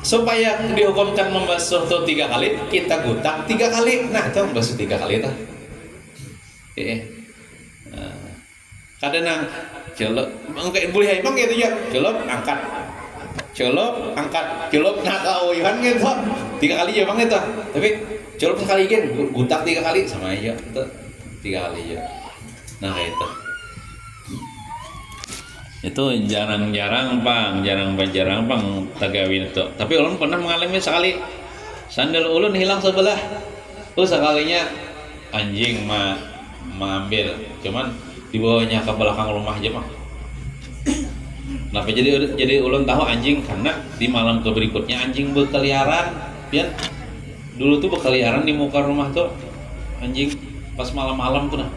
supaya dihukumkan membasuh tuh 3 kali, kita gutak 3 kali. Nah, itu membasuh 3 kali tuh. Kadang celok, angkat boleh emang gitu ya. Celok angkat, nah kauihan gitu. 3 kali ya bang itu. Tapi celok sekali kan, gutak 3 kali sama aja itu 3 kali ya. Nah itu jarang-jarang bang tagawin itu. Tapi ulun pernah mengalami sekali sandal ulun hilang sebelah. Sekalinya anjing ambil, cuman dibawanya ke belakang rumah aja bang. Kenapa jadi ulun tahu anjing karena di malam berikutnya anjing berkeliaran, ya. Dulu tuh berkeliaran di muka rumah tuh anjing pas malam-malam tuh nah.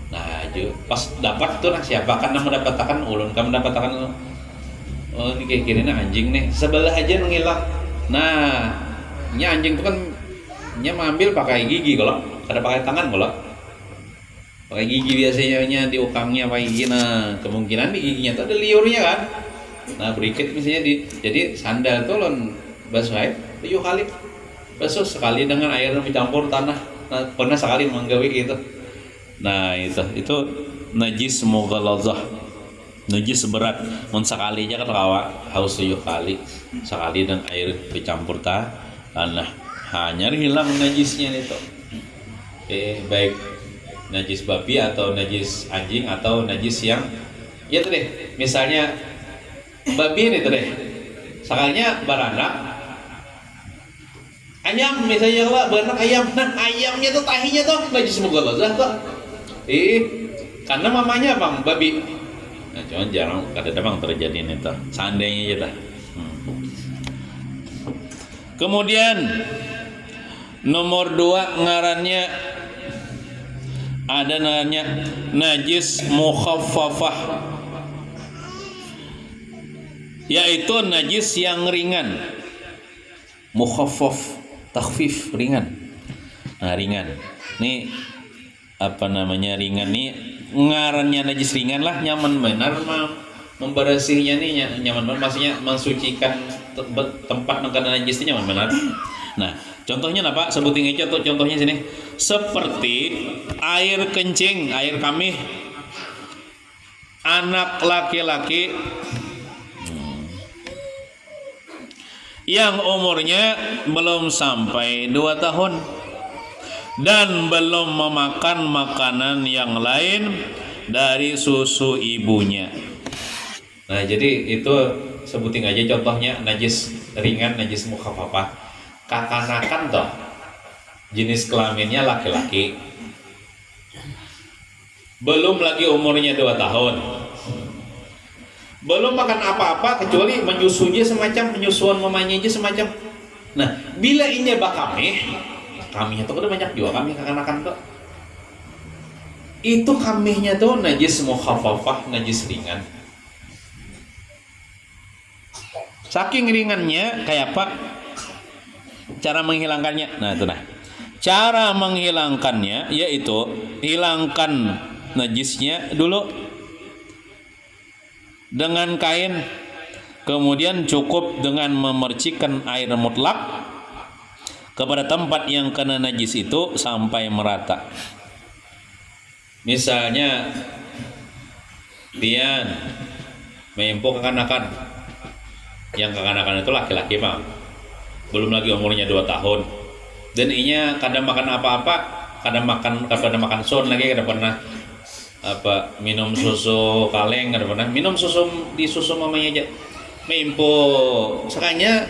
Nah, pas dapat tuh nah siapa kan mendapatkan ulun kan mendapatkan ini kayak gini nah anjing nih sebelah aja menghilang. Nah, ini anjing tuh kan mengambil pakai gigi kalau ada pakai tangan kalau pakai gigi biasanya diukangnya pakai gigi. Nah, kemungkinan di giginya tuh ada liurnya kan. Nah, berikut misalnya jadi sandal tuh lon basuh 7 kali. Basuh sekali dengan air dicampur tanah. Nah, pernah sekali menggawe gitu. Nah, itu najis mughaladzah. Najis berat. Mun sekali aja kan haus 7 kali. Sekali dengan air dicampur tanah. Hanya hilang najisnya itu. Baik najis babi atau najis anjing atau najis yang ya tuh deh, misalnya babi ini tuh deh, sekalinya beranak ayam misalnya lah beranak ayam, nah ayamnya tuh tahinya tuh najis mughaladzah tuh, karena mamanya bang babi. Nah cuman jarang kadang-kadang terjadi ini tuh, seandainya aja dah. Kemudian nomor 2 ngarannya ada namanya najis mukhaffafah, yaitu najis yang ringan. Mukhaffaf, takhfif, ringan. Nah, ringan. Nih apa namanya ringan nih? Ngarannya najis ringan lah, nyaman benar membersihnya nih nyaman benar, maksudnya mensucikan tempat karena najisnya nyaman benar. Nah, contohnya apa? Sebutin aja tuh contohnya sini. Seperti air kencing, air kamih anak laki-laki yang umurnya belum sampai 2 tahun dan belum memakan makanan yang lain dari susu ibunya. Nah, jadi itu sebutin aja contohnya najis ringan, najis mukhaffafah. Kakanakan toh jenis kelaminnya laki-laki, belum lagi umurnya 2 tahun, belum makan apa-apa kecuali menyusunya semacam menyusuan mamanya aja semacam. Nah, bila ini kamihnya tuh udah banyak juga kamih kakanakan tuh, itu kamihnya tuh najis mukhaffafah, najis ringan. Saking ringannya kayak apa cara menghilangkannya? Nah, itu nah. Cara menghilangkannya yaitu hilangkan najisnya dulu dengan kain, kemudian cukup dengan memercikkan air mutlak kepada tempat yang kena najis itu sampai merata. Misalnya pian mempok kekanakan, yang kekanakan itu laki-laki bang, belum lagi umurnya 2 tahun, dan inya kadang makan apa-apa, kadang makan son lagi, kadang pernah minum susu kaleng, kadang pernah minum susu di susu mamanya aja. Mempo sekalinya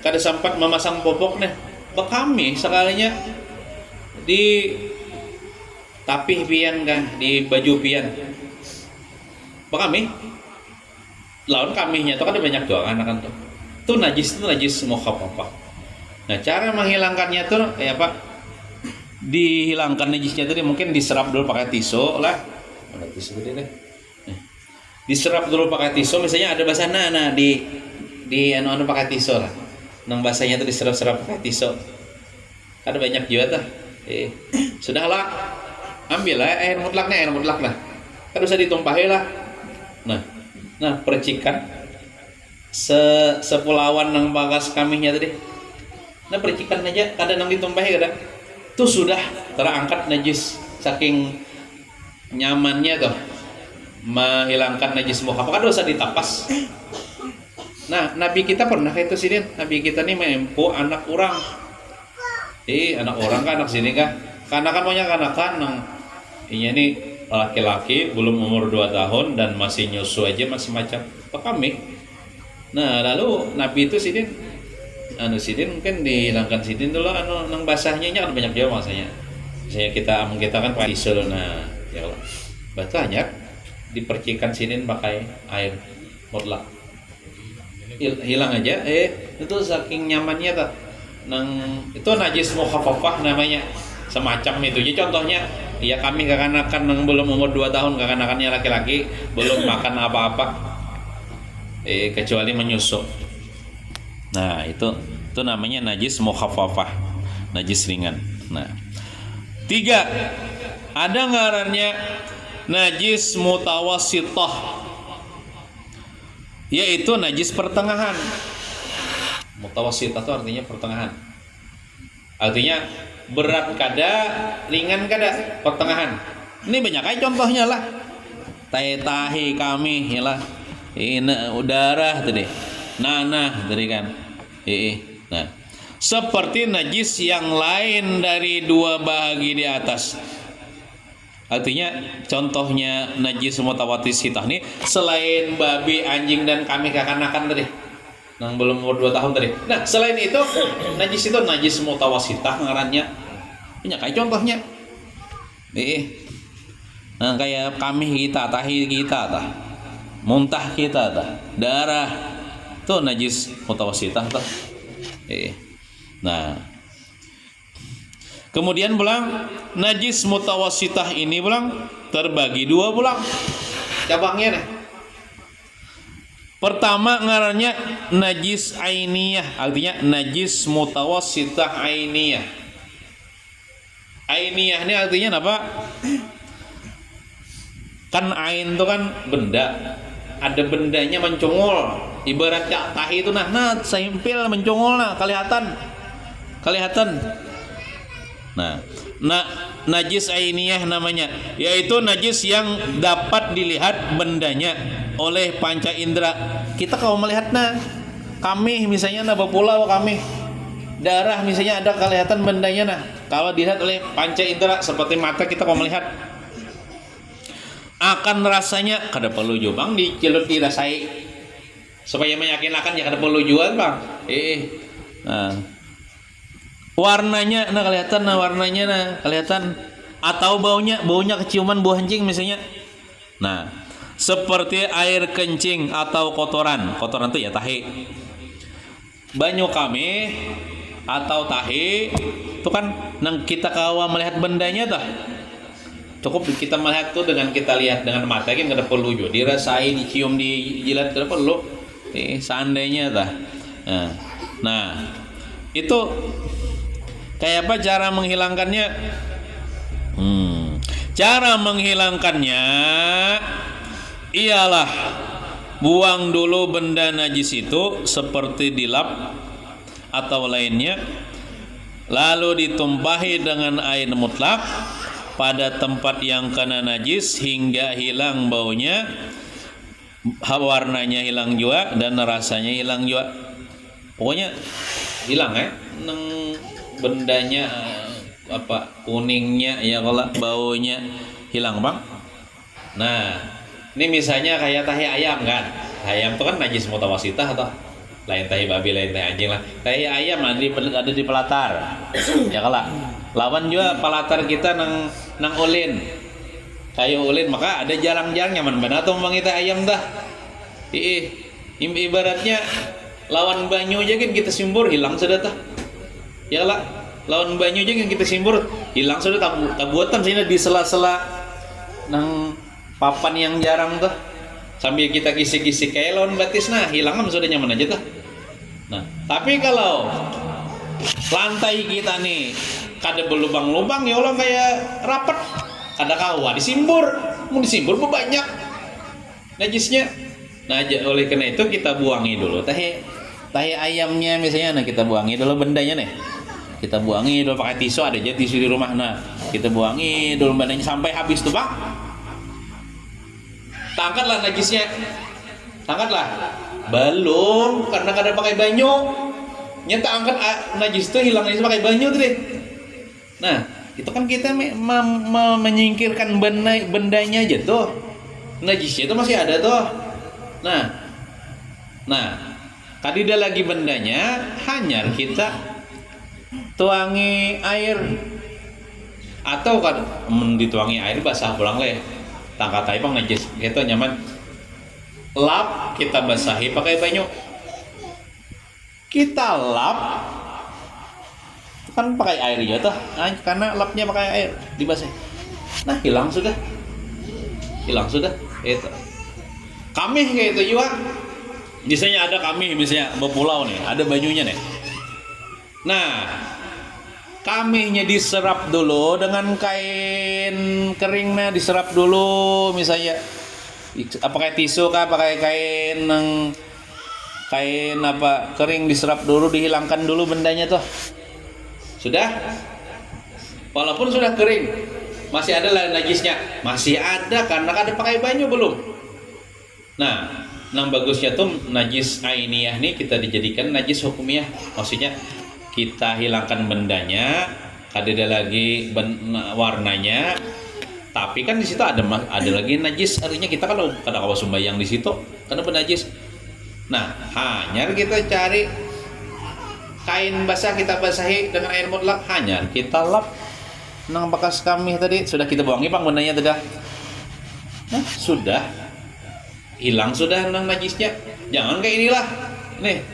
kadang sempat memasang popok nih, bekami sekalinya di tapih pian kan, di baju pian, bekami lawan kamihnya tuh kan banyak doang anak tuh. Itu najis mukhaffafah. Nah, cara menghilangkannya tuh kayak apa? Dihilangkan najisnya tadi mungkin diserap dulu pakai tisu lah. Ada tisu gede deh. Diserap dulu pakai tisu, misalnya ada basahnya, nah di anu pakai tisu lah. Nang basahnya tuh diserap-serap pakai tisu. Ada banyak juga tuh. Sudahlah. ambil lah air mutlak lah. Kan usah ditumpahin lah. Nah percikan sepulauan nang bagas kaminya tadi. Nah percikan aja kadang nang ditumpahin kadang. Itu sudah terangkat najis saking nyamannya tuh menghilangkan najis mukhafafah, kan usah ditapas. Nah, Nabi kita pernah kayak itu sini. Nabi kita nih mempo anak orang. Anak orang kan anak sini kan. Karena kan punya kanakan nang ini laki-laki belum umur 2 tahun dan masih nyusu aja masih macam apa kami. Nah, lalu Nabi itu sini sidin mungkin dihilangkan sidin dulu nang basahnya kan banyak juga masanya. Misalnya kita kan pakai tisul, nah ya Allah. Batu banyak dipercikan sidin pakai air mutlak. Hilang aja itu saking nyamannya tak nang itu najis mukhafafah namanya, semacam itu. Jadi contohnya ya kami kekanakan nang belum umur 2 tahun, kekanakannya laki-laki belum makan apa-apa kecuali menyusu. Nah itu namanya najis mukhafafah, najis ringan. Nah 3 ada ngarannya najis mutawassithah, yaitu najis pertengahan. Mutawassithah itu artinya pertengahan. Artinya berat kada, ringan kada, pertengahan. Ini banyak aja contohnya lah. Tahi kami ya lah. Ini darah tadi. Nanah tadi kan. Nah, seperti najis yang lain dari 2 bahagi di atas. Artinya contohnya najis mutawassithah nih selain babi, anjing dan kami kekanakan tadi yang belum umur 2 tahun tadi. Nah, selain itu najis itu najis mutawassithah ngarannya. Punya kayak contohnya. Nah, kayak kami kita, tahi kita tah. Muntah kita tah. Darah itu najis mutawassithah tah. Nah, kemudian pulang najis mutawassithah ini pulang terbagi 2 pulang cabangnya nih. Pertama ngarannya najis ainiyah, artinya najis mutawassithah ainiyah. Ainiyah ini artinya apa? Kan ain itu kan benda, ada bendanya mencungul. Ibaratnya tahi itu nah sempil mencungul nah kelihatan. Nah, najis ainiyah namanya, yaitu najis yang dapat dilihat bendanya oleh panca indera. Kita kalau melihatnya, kami misalnya nah pulau kami, darah misalnya ada kelihatan bendanya nah. Kalau dilihat oleh panca indera seperti mata kita kalau melihat, akan rasanya kada perlu jubang dicelut dirasai supaya meyakinkan ya kada perlu jual bang. Nah. Warnanya kelihatan atau baunya keciuman bau kencing misalnya. Nah, seperti air kencing atau kotoran itu ya tahi. Banyu kami atau tahi itu kan nang kita kawa melihat bendanya tah. Cukup kita melihat tuh dengan kita lihat dengan mata kan kada perlu juga dirasai, dicium, dijilat kada perlu. Seandainya tah. Nah, itu kayak apa cara menghilangkannya? Cara menghilangkannya ialah buang dulu benda najis itu seperti dilap atau lainnya, lalu ditumpahi dengan air mutlak pada tempat yang kena najis hingga hilang baunya, warnanya hilang juga dan rasanya hilang juga. Pokoknya hilang bendanya kuningnya ya kalau baunya hilang bang. Nah ini misalnya kayak tahi ayam kan, ayam itu kan najis mutawassithah atau lain tahi babi lain tahi anjing lah. Tahi ayam ada di pelatar ya kalau lawan juga pelatar kita nang ulin kayu ulin, maka ada jarang-jarang nyaman benar tuh bang kita ayam dah. Ibaratnya lawan banyu aja kan kita simbur hilang sudah tah. Ya lah, lawan banyu aja yang kita simbur hilang sudah tabuatan sini di sela-sela nang papan yang jarang tuh sambil kita kisik-kisik kayak lawan batis nah hilang sudah nyaman aja tuh. Nah tapi kalau lantai kita nih kada berlubang-lubang ya Allah kayak rapet kada kawa disimbur, mau disimbur banyak najisnya. Nah, oleh karena itu kita buangi dulu tahe ayamnya misalnya. Nah, kita buangi dulu bendanya nih. Kita buangi dulu pakai tisu, ada aja tisu di rumah. Nah, kita buangi dulu bendanya sampai habis tuh, Bang. Tangkatlah najisnya. Tangkatlah. Belum, karena kada pakai banyu. Nyata angkat najis tuh hilang najis pakai banyu tuh deh. Nah, itu kan kita menyingkirkan bendanya aja tuh. Najisnya itu masih ada tuh. Nah, kadida lagi bendanya, hanya kita tuangi air atau kan dituangi air basah pulang leh. Tangkat aja bang najis, gitu nyaman. Lap kita basahi pakai banyu. Kita lap kan pakai air ya tuh, karena lapnya pakai air dibasahi. Nah, hilang sudah itu. Kamih kayak itu juga. Misalnya ada kamih, misalnya berpulau nih, ada banyunya nih. Nah, kamihnya diserap dulu dengan kain keringnya, diserap dulu misalnya. Pakai tisu kah, pakai kain apa kering, diserap dulu, dihilangkan dulu bendanya tuh. Sudah? Walaupun sudah kering, masih ada lah najisnya, masih ada karena ada pakai banyu belum. Nah, yang bagusnya tuh najis ainiyah nih kita dijadikan najis hukumiyah. Maksudnya kita hilangkan bendanya, ada lagi warnanya, tapi kan di situ ada lagi najis. Artinya kita kalau kada kawa sembahyang di situ karena penajis. Nah, hanya kita cari kain basah, kita basahi dengan air mutlak, hanya kita lap nang bekas kami tadi sudah kita buangi pang bendanya tadi. Nah, sudah hilang sudah nang najisnya. Jangan kayak inilah. Nih,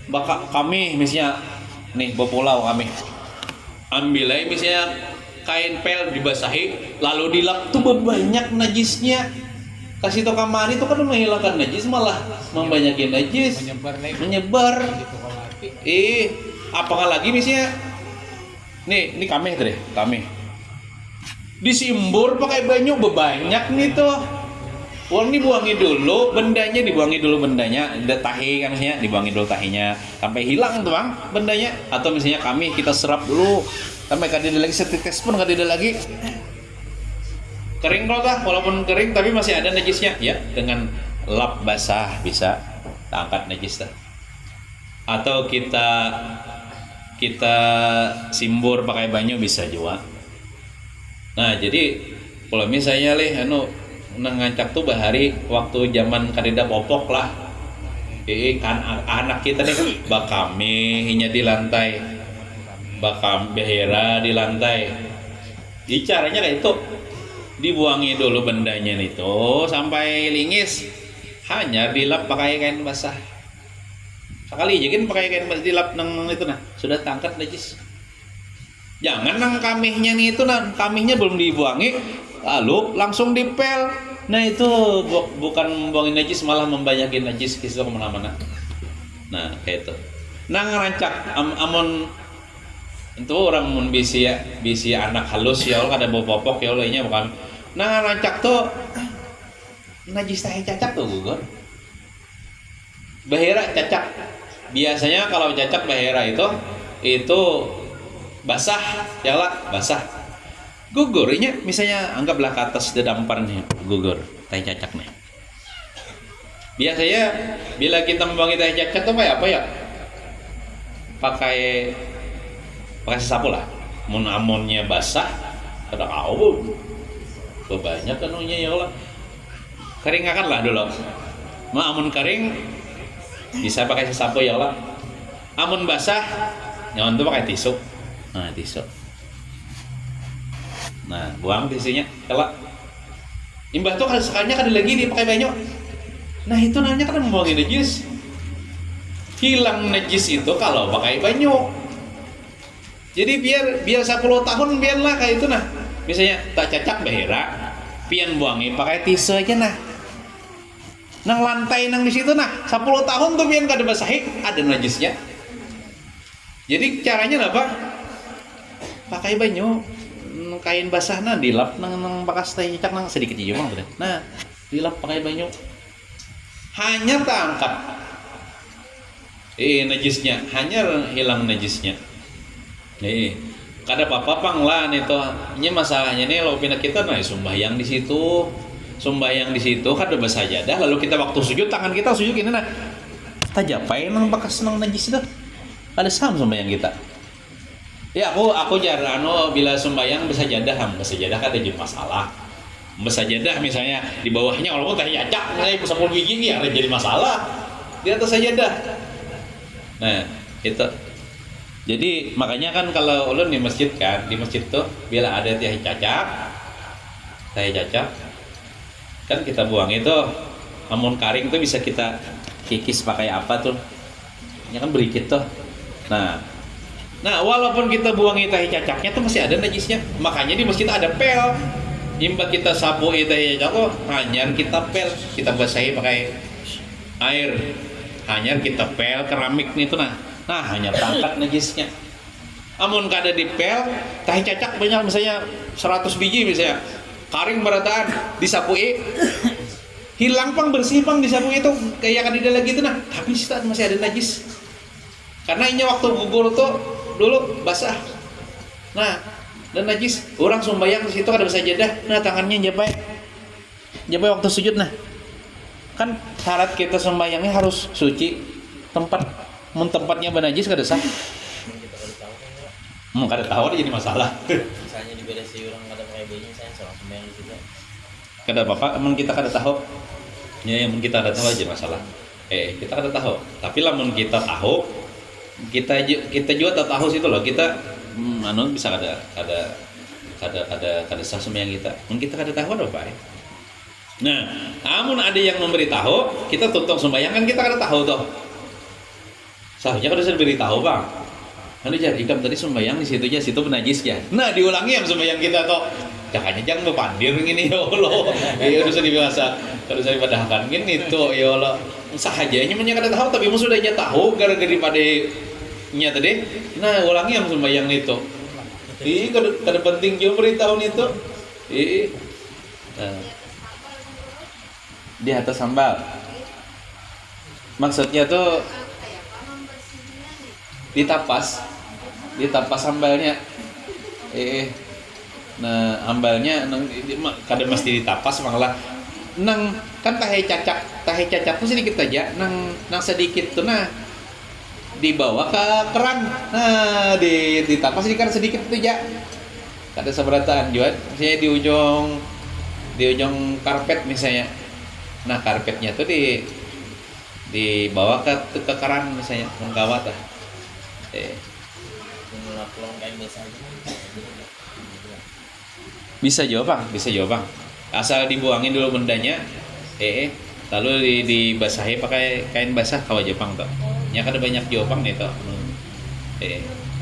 bakal kami misalnya nih berpulau kami. Ambil aja misalnya kain pel dibasahi lalu dilap tuh banyak najisnya. Kasih tau kamari itu kan menghilangkan najis, malah membanyakin najis, menyebar. Apakah lagi misalnya nih kami tadi, kami disimbur pakai banyu banyak nih tuh. Uang dibuangi dulu bendanya, ada tahi kan misalnya, dibuangi dulu tahinya sampai hilang tuh bang bendanya. Atau misalnya kami kita serap dulu sampai kadida lagi setetes pun kadida lagi. Kering kalau walaupun kering tapi masih ada najisnya ya, dengan lap basah bisa angkat najis dah. Atau kita simbur pakai banyu bisa juga. Nah, jadi kalau misalnya ngancak tuh bahari waktu zaman kadida popok lah. Kan anak kita nih bakaminya di lantai. Bakam behera di lantai. Jadi caranya kayak itu. Dibuangi dulu bendanya itu sampai lingis, hanya dilap pakai kain basah. Sekali aja kan pakai kain basah dilap nang itu nah, sudah tangkat najis. Jangan nang kamihnya nih itu, nah kamihnya belum dibuangi lalu langsung dipel. Nah, itu bukan membuangin najis, malah membanyakin najis kisah kemana-mana. Nah, kayak itu. Nang rancak amon itu orang mun bisi anak halus ya Allah kada bawa popok ya Allah nya bukan. Nah, rancak tuh najis tahe cacak tuh gugur. Bahera cacak. Biasanya kalau cacak bahera itu basah ya Allah, basah. Gugurnya misalnya anggaplah ke atas dedamparnya gugur tahe cacak nih. Biasanya bila kita membuangi tahe cacak tuh kayak apa ya? Pakai sesapu lah. Mun amonnya basah, kada kau banyak anunya ya Allah. Keringakan lah dulu. Amun kering bisa pakai sesapu ya Allah. Amun basah, nyawan tuh pakai tisu. Nah, tisu. Nah, buang tisunya. Kalau imbah tuh sekalinya kada lagi dipakai banyak. Nah, itu namanya kan membuangi najis. Hilang najis itu kalau pakai banyak. Jadi biar 10 tahun biarlah kayak itu nah. Misalnya tak cacak bahera, pian buangi pakai tisu aja nah. Nang lantai nang di situ nah, 10 tahun tuh pian kada basahi, ada najisnya. Jadi caranya apa? Pakai banyu, kain basah nah dilap nang bekas teh cicak nang sedikit aja mah. Nah, dilap pakai banyu. Hanya terangkat najisnya, hanya hilang najisnya. Kada apa-apa panglan itu. Ini masalahnya nih lo pindah kita nah sembahyang di situ. Sembahyang di situ kada bersajadah lalu kita waktu sujud tangan kita sujud gini nah. Tajapai nang bekas nang najis itu. Ada sam sembahyang kita. Ya aku jarang bila sembahyang bersajadah kada jadi masalah. Bersajadah misalnya di bawahnya walaupun teh acak misalnya 10 biji ya ada jadi masalah. Di atas sajadah. Nah, itu. Jadi makanya kan kalau ulun di masjid kan, di masjid tuh bila ada teh cacak kan kita buang itu. Amun karing tuh bisa kita kikis pakai apa tuh? Ya kan berikit tuh. Nah, walaupun kita buang teh cacaknya tuh masih ada najisnya. Makanya di masjid ada pel. Imbat kita sapu teh cacak tuh hanya kita pel, kita basahi pakai air. Hanya kita pel keramik nih tuh nah hanya tangkat najisnya. Amun kada dipel, teh cacak banyak misalnya 100 biji misalnya. Karing berataan disapui. Hilang pang bersih pang disapui itu kayak kadida lagi itu nah, tapi masih ada najis. Karena ini waktu gugur tuh dulu basah. Nah, dan najis, orang sembahyang di situ kada bersajadah. Nah, tangannya jabai waktu sujud nah. Kan syarat kita sembahyangnya harus suci. Tempatnya benajis kada sah. Kada tahu jadi masalah. Misalnya di beda si orang kada pakai baju saya seorang sembahyang di situ. Kada apa-apa, emang kita kada tahu. Ya, emang kita kada tahu aja masalah. Kita kada tahu. Tapi lamun kita tahu, kita juga tahu situ loh. Kita bisa kada sah sembahyang kita. Emang kita kada tahu ada apa ya? Nah, namun ada yang memberitahu, kita tuntut sembahyang kan kita kada tahu toh. Seharusnya kan sudah beritahu bang. Nanti jadi ikam tadi sembahyang di situ aja, situ benajis ya. Nah diulangi yang sembahyang kita toh. Jangan berpandir gini ya Allah. Ya harus dibiasa, harus dipadahkan gini tuh ya Allah. Sahajanya menyangka tahu tapi mus sudah tahu gara-gara daripada nya tadi. Nah ulangi yang sembahyang itu. Kada penting juga beritahu itu. Nah. Di atas sambal. Maksudnya tuh ditapas sambalnya. Nah, ambalnya kada mesti ditapas malah nang kan tahe cacak tuh sedikit aja nang sedikit tuh nah dibawa ke keran. Nah, ditapas sedikit tuh aja. Kada seberataan juga. Misalnya di ujung karpet misalnya. Nah, karpetnya tuh dibawa ke keran misalnya menggawat lah. Bisa jawab bang. Asal dibuangin dulu bendanya, lalu dibasahi pakai kain basah kawa Jepang toh. Nya kada banyak jawab nih toh.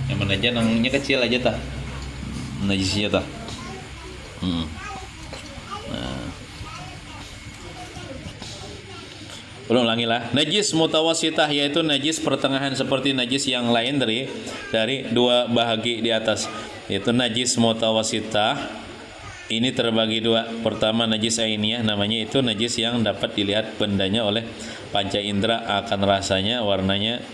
Yang mana aja nangnya kecil aja toh. Najisnya toh. Ulang lagi lah. Najis mutawasitah yaitu najis pertengahan seperti najis yang lain dari dua bahagi di atas. Yaitu najis mutawasitah ini terbagi dua. Pertama najis ainiyah namanya itu najis yang dapat dilihat bendanya oleh panca indera akan rasanya, warnanya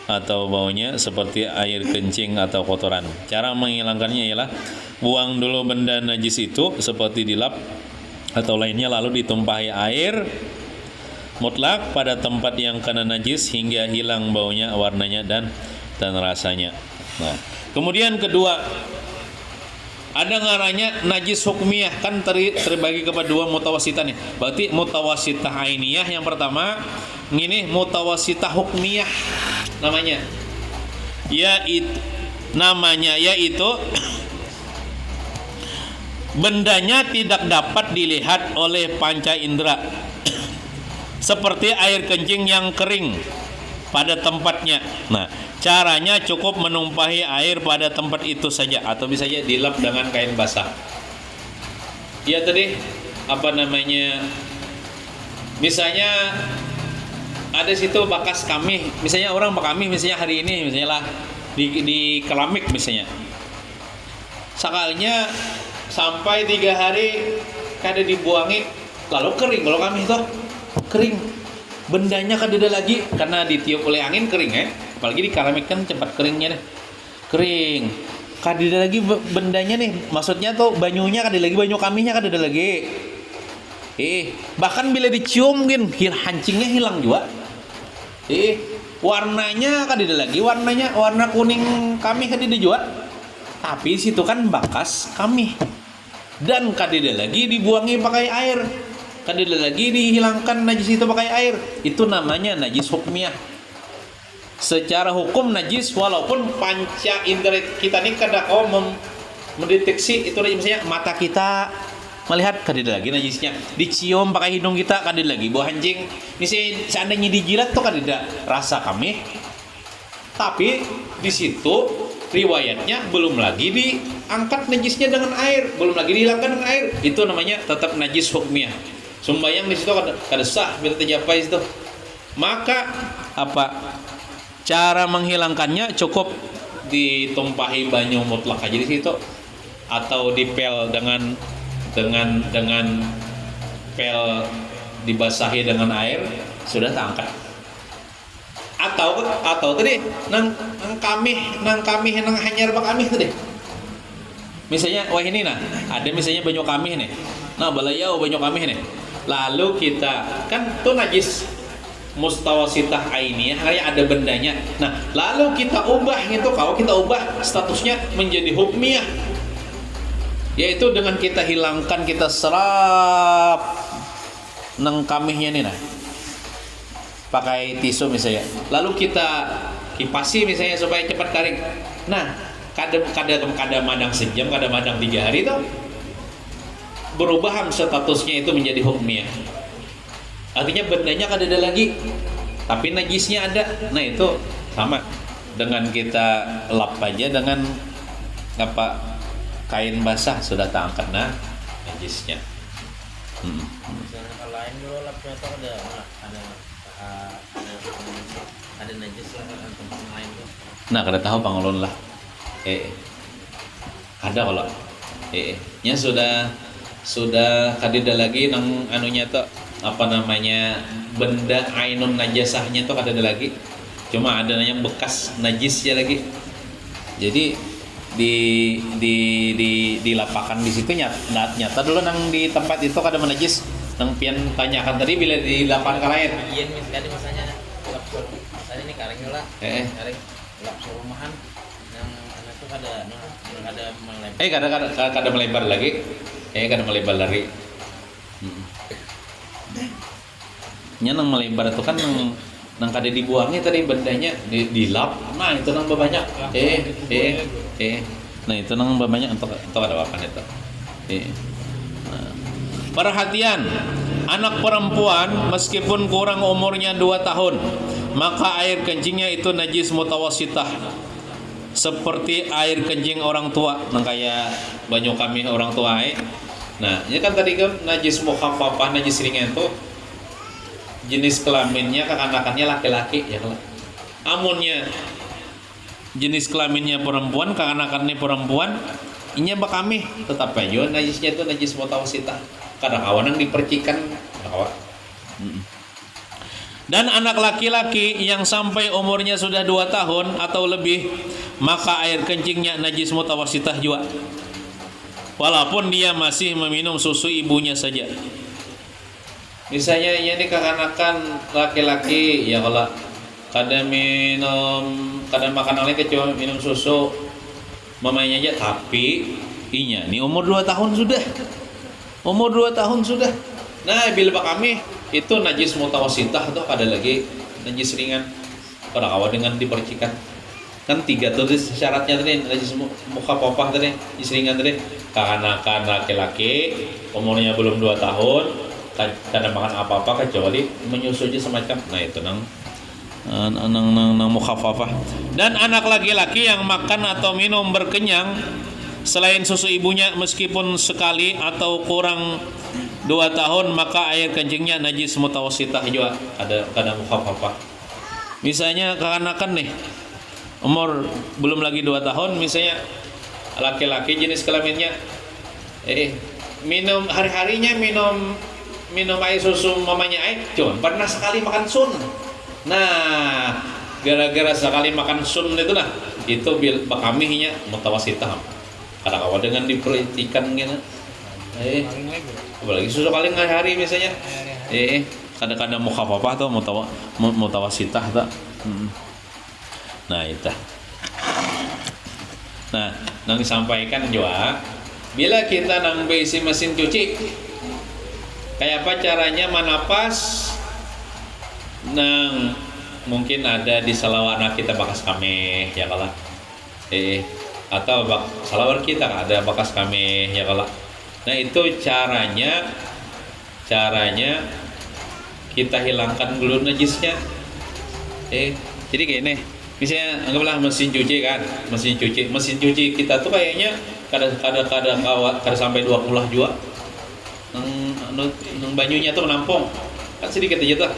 atau baunya seperti air kencing atau kotoran. Cara menghilangkannya ialah buang dulu benda najis itu seperti dilap atau lainnya lalu ditumpahi air mutlak pada tempat yang kena najis hingga hilang baunya, warnanya dan rasanya. Nah, kemudian kedua ada ngarannya najis hukmiyah kan terbagi kepada dua mutawasitah nih. Berarti mutawasitah ainiyah yang pertama, ini mutawasitah hukmiyah namanya. Yaitu bendanya tidak dapat dilihat oleh panca indera. Seperti air kencing yang kering pada tempatnya. Nah, caranya cukup menumpahi air pada tempat itu saja atau bisa saja dilap dengan kain basah. Ya tadi apa namanya? Misalnya ada situ bekas kamih, misalnya orang bekamih misalnya hari ini misalnya lah di keramik misalnya. Sekalinya sampai 3 hari kada dibuangi, lalu kering. Kalau kami itu kering, bendanya kada ada lagi karena ditiup oleh angin kering ya. Apalagi di keramik kan cepat keringnya deh. Kering. Kada ada lagi bendanya nih. Maksudnya tuh banyunya kada ada lagi, banyu kaminya kada ada lagi. Bahkan bila dicium mungkin hancingnya hilang juga. Warnanya kada ada lagi, warna kuning kami kada ada juga. Tapi situ kan bekas kami. Dan kada ada lagi dibuangi pakai air. Kada ada lagi dihilangkan najis itu pakai air. Itu namanya najis hukmiyah. Secara hukum najis walaupun panca indera kita ini kada kau mendeteksi itu najis, misalnya mata kita melihat kada ada lagi najisnya. Dicium pakai hidung kita kada ada lagi bau anjing. Misalnya seandainya dijilat tuh kada ada rasa kami. Tapi di situ riwayatnya belum lagi diangkat najisnya dengan air, belum lagi dihilangkan dengan air. Itu namanya tetap najis hukmiyah. Sembayang di situ kada sah bila tercapai itu. Maka apa? Cara menghilangkannya cukup ditumpahi banyu mutlak aja di situ, atau dipel dengan pel dibasahi dengan air sudah terangkat. Atau tadi nang kami hanyar bak kami tadi. Misalnya wah ini nah, ada misalnya banyu kami nih. Nah, balayau banyu kami nih. Lalu kita kan tuh najis mustawasitah ainiyah, kayak ada bendanya. Nah, lalu kita ubah gitu, kalau kita ubah statusnya menjadi hukmiyah. Yaitu dengan kita hilangkan, kita serap nang kamihnya nih nah. Pakai tisu misalnya, lalu kita kipasi misalnya supaya cepat kering. Nah, kadang madang sejam, kadang madang 3 hari itu berubah statusnya itu menjadi hukmiyah. Artinya bendanya kada ada lagi, tapi najisnya ada. Nah itu sama dengan kita lap aja dengan apa kain basah sudah terangkat nah najisnya. Misalnya kalau lain dulu lapnya tuh ada najis lah kan tempat lain tuh. Nah kada tahu pangulun lah. Ada kalau nya sudah kadida lagi nang anunya tuh apa namanya benda ainun najasahnya tuh kada ada lagi, cuma ada namanya bekas najisnya lagi. Jadi di lapakan di situ nyata dulu nang di tempat itu kada menajis. Nang pian tanyakan tadi bila di lapangan kalayan. Iya misalnya lap misalnya ini karing lah. Karing lap rumahan yang anak tuh kada melebar. Kada melebar lagi. Kada melebar lagi. Nya nang melebar itu kan nang kada dibuangnya tadi bendanya dilap. Nah itu nang banyak. Nah itu nang banyak untuk ada apa itu. Nah. Perhatian, anak perempuan meskipun kurang umurnya 2 tahun, maka air kencingnya itu najis mutawasitah. Seperti air kencing orang tua, nang kayak banyu kami orang tua. Nah, ini kan tadi kan najis mukhaffafah, najis ringan tuh jenis kelaminnya kekanakannya laki-laki ya kalau. Amunnya jenis kelaminnya perempuan, kekanakannya perempuan, inya bakami tetap aja najisnya itu najis mutawasitah. Kadang awan yang dipercikan kawan. Dan anak laki-laki yang sampai umurnya sudah 2 tahun atau lebih, maka air kencingnya najis mutawasitah juga. Walaupun dia masih meminum susu ibunya saja. Misalnya ini kekanakan laki-laki ya kalau kada makan oleh kecuali minum susu mamanya aja, tapi inya ini umur 2 tahun sudah. Umur 2 tahun sudah. Nah, bila kami itu najis mutawasitah tuh ada lagi najis ringan. Pada awal dengan dipercikan. Kan 3 tuh syaratnya tadi, najis mukhaffafah tadi, najis ringan tadi. Kekanakan laki-laki umurnya belum 2 tahun, kada makan apa-apa kecuali menyusu aja semacam. Nah, itu nang mukhaffafah. Dan anak laki-laki yang makan atau minum berkenyang selain susu ibunya meskipun sekali atau kurang 2 tahun, maka air kencingnya najis mutawasitah juga, ada mukhaffafah. Misalnya kekanakan nih umur belum lagi 2 tahun, misalnya laki-laki jenis kelaminnya minum hari-harinya minum air susu mamanya cuma pernah sekali makan sun. Nah, gara-gara sekali makan sun itu nah, itu kaminya mutawasitah. Kadang-kadang dengan diperhatikan gitu. Apalagi susu kaling hari-hari misalnya. Kadang-kadang muka apa tuh mutawasitah tuh. Nah, itu. Nah, nang disampaikan juga bila kita nang beisi mesin cuci kayak apa caranya manapas nang mungkin ada di salawana kita bakas kami ya kalah atau salawar kita ada bakas kami ya kalah. Nah, itu caranya kita hilangkan gulur najisnya. Jadi kayak ini misalnya anggaplah mesin cuci kan, mesin cuci kita tuh kayaknya kadang sampai 20 juga nang banyunya tuh menampung kan sedikit aja tuh.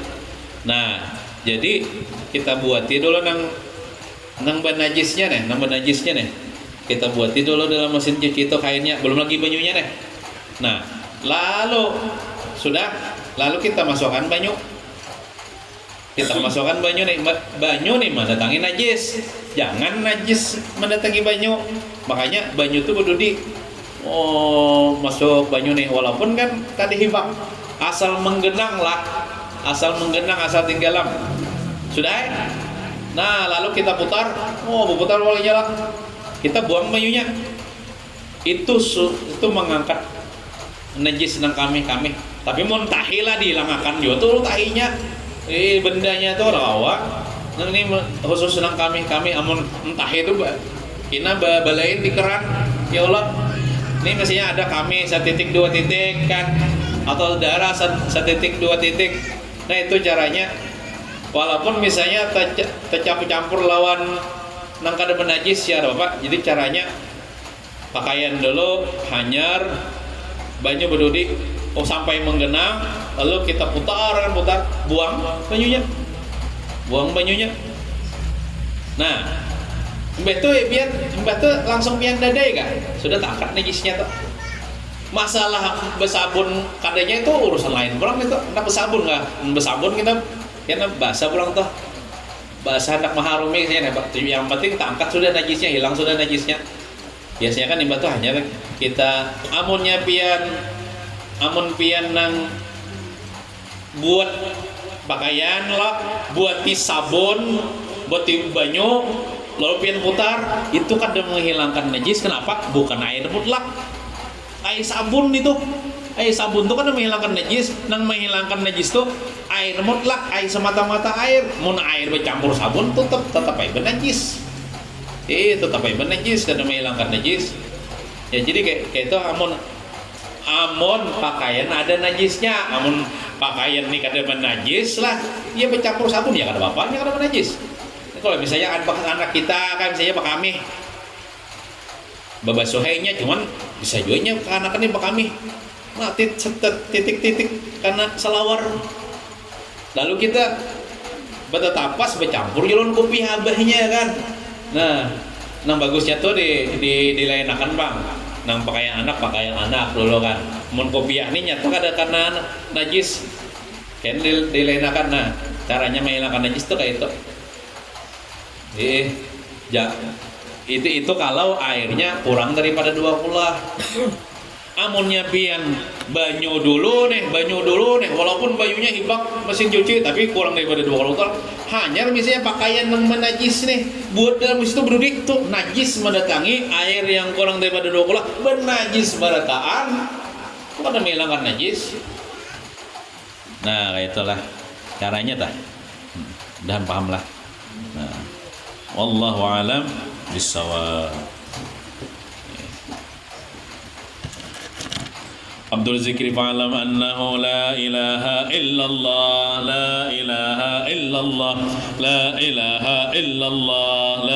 Nah, jadi kita buati dulu nang ban najisnya nih, kita buati dulu dalam mesin cuci itu kainnya, belum lagi banyunya nih. Nah, lalu kita masukkan banyu. Kita masukkan banyu nih mendatangi najis. Jangan najis mendatangi banyu. Makanya banyu itu kudu masuk banyu nih, walaupun kan tadi hibak asal menggenang, asal tinggalam. Sudah? Nah, lalu kita putar. Putar walinya lah. Kita buang banyunya. Itu mengangkat najis nang kami. Tapi muntahilah dihilangkan juga tuh tahinya. Bendanya tuh rawa. Nah, ini khusus nang kami amun entah itu kina balain di keran. Ya Allah. Ini mestinya ada kami 1 titik 2 titik kan, atau darah 1 titik 2 titik. Nah, itu caranya. Walaupun misalnya tercampur lawan nang kada najis ya Bapak. Jadi caranya pakaian dulu hanyar, banyu berdudi sampai menggenang, lalu kita putar, buang banyunya. Nah, mbah tuh langsung pian dadai kan, sudah tak angkat najisnya tuh. Masalah bersabun kadanya itu urusan lain pulang itu. Nah, bersabun kita basah pulang tuh. Basah hendak maharumi saya Pak. Yang penting tak angkat sudah najisnya, hilang sudah najisnya. Biasanya kan imbah tuh hanya kita amun pian nang buat pakaian lah, buat sabun, buat banyu, lalu pian putar, itu kan menghilangkan najis. Kenapa? Bukan air mutlak, air sabun itu. Air sabun itu kan menghilangkan najis. Nang menghilangkan najis tuh air mutlak, air semata-mata air. Mun air bercampur sabun tetap air najis. Tetap air najis karena menghilangkan najis. Ya jadi kayak itu amun pakaian ada najisnya, amun pakaian ini kada najis lah, dia bercampur sabun ya kada apa-apa, kada najis. Kalau misalnya anak kita kan misalnya pak kami babasuhainya cuman bisa jualnya ke anak ini pak kami titik-titik karena selawar, lalu kita betetapas bercampur jalan kopi habahnya kan. Nah, nang bagusnya tuh dilainakan bang, nang pakaian anak dulu kan. Mun kopiah ini nyata kada karena najis, kan dilainakan. Nah, caranya menghilangkan najis tuh kayak itu. Itu kalau airnya kurang daripada 20. Amunnya pian banyu dulu nih, walaupun banyunya hibak mesin cuci tapi kurang daripada 20 liter. Hanya misalnya pakaian yang menajis nih, buat dalam situ berdiri tuh najis mendatangi air yang kurang daripada 20 bernajis berataan, bukan menghilangkan najis. Nah, itulah caranya dah. Dan pahamlah. Nah, wallahu alam bissawab. Abdul Zikri fa'alam annahu la ilaha illallah, la ilaha illallah, la ilaha illallah.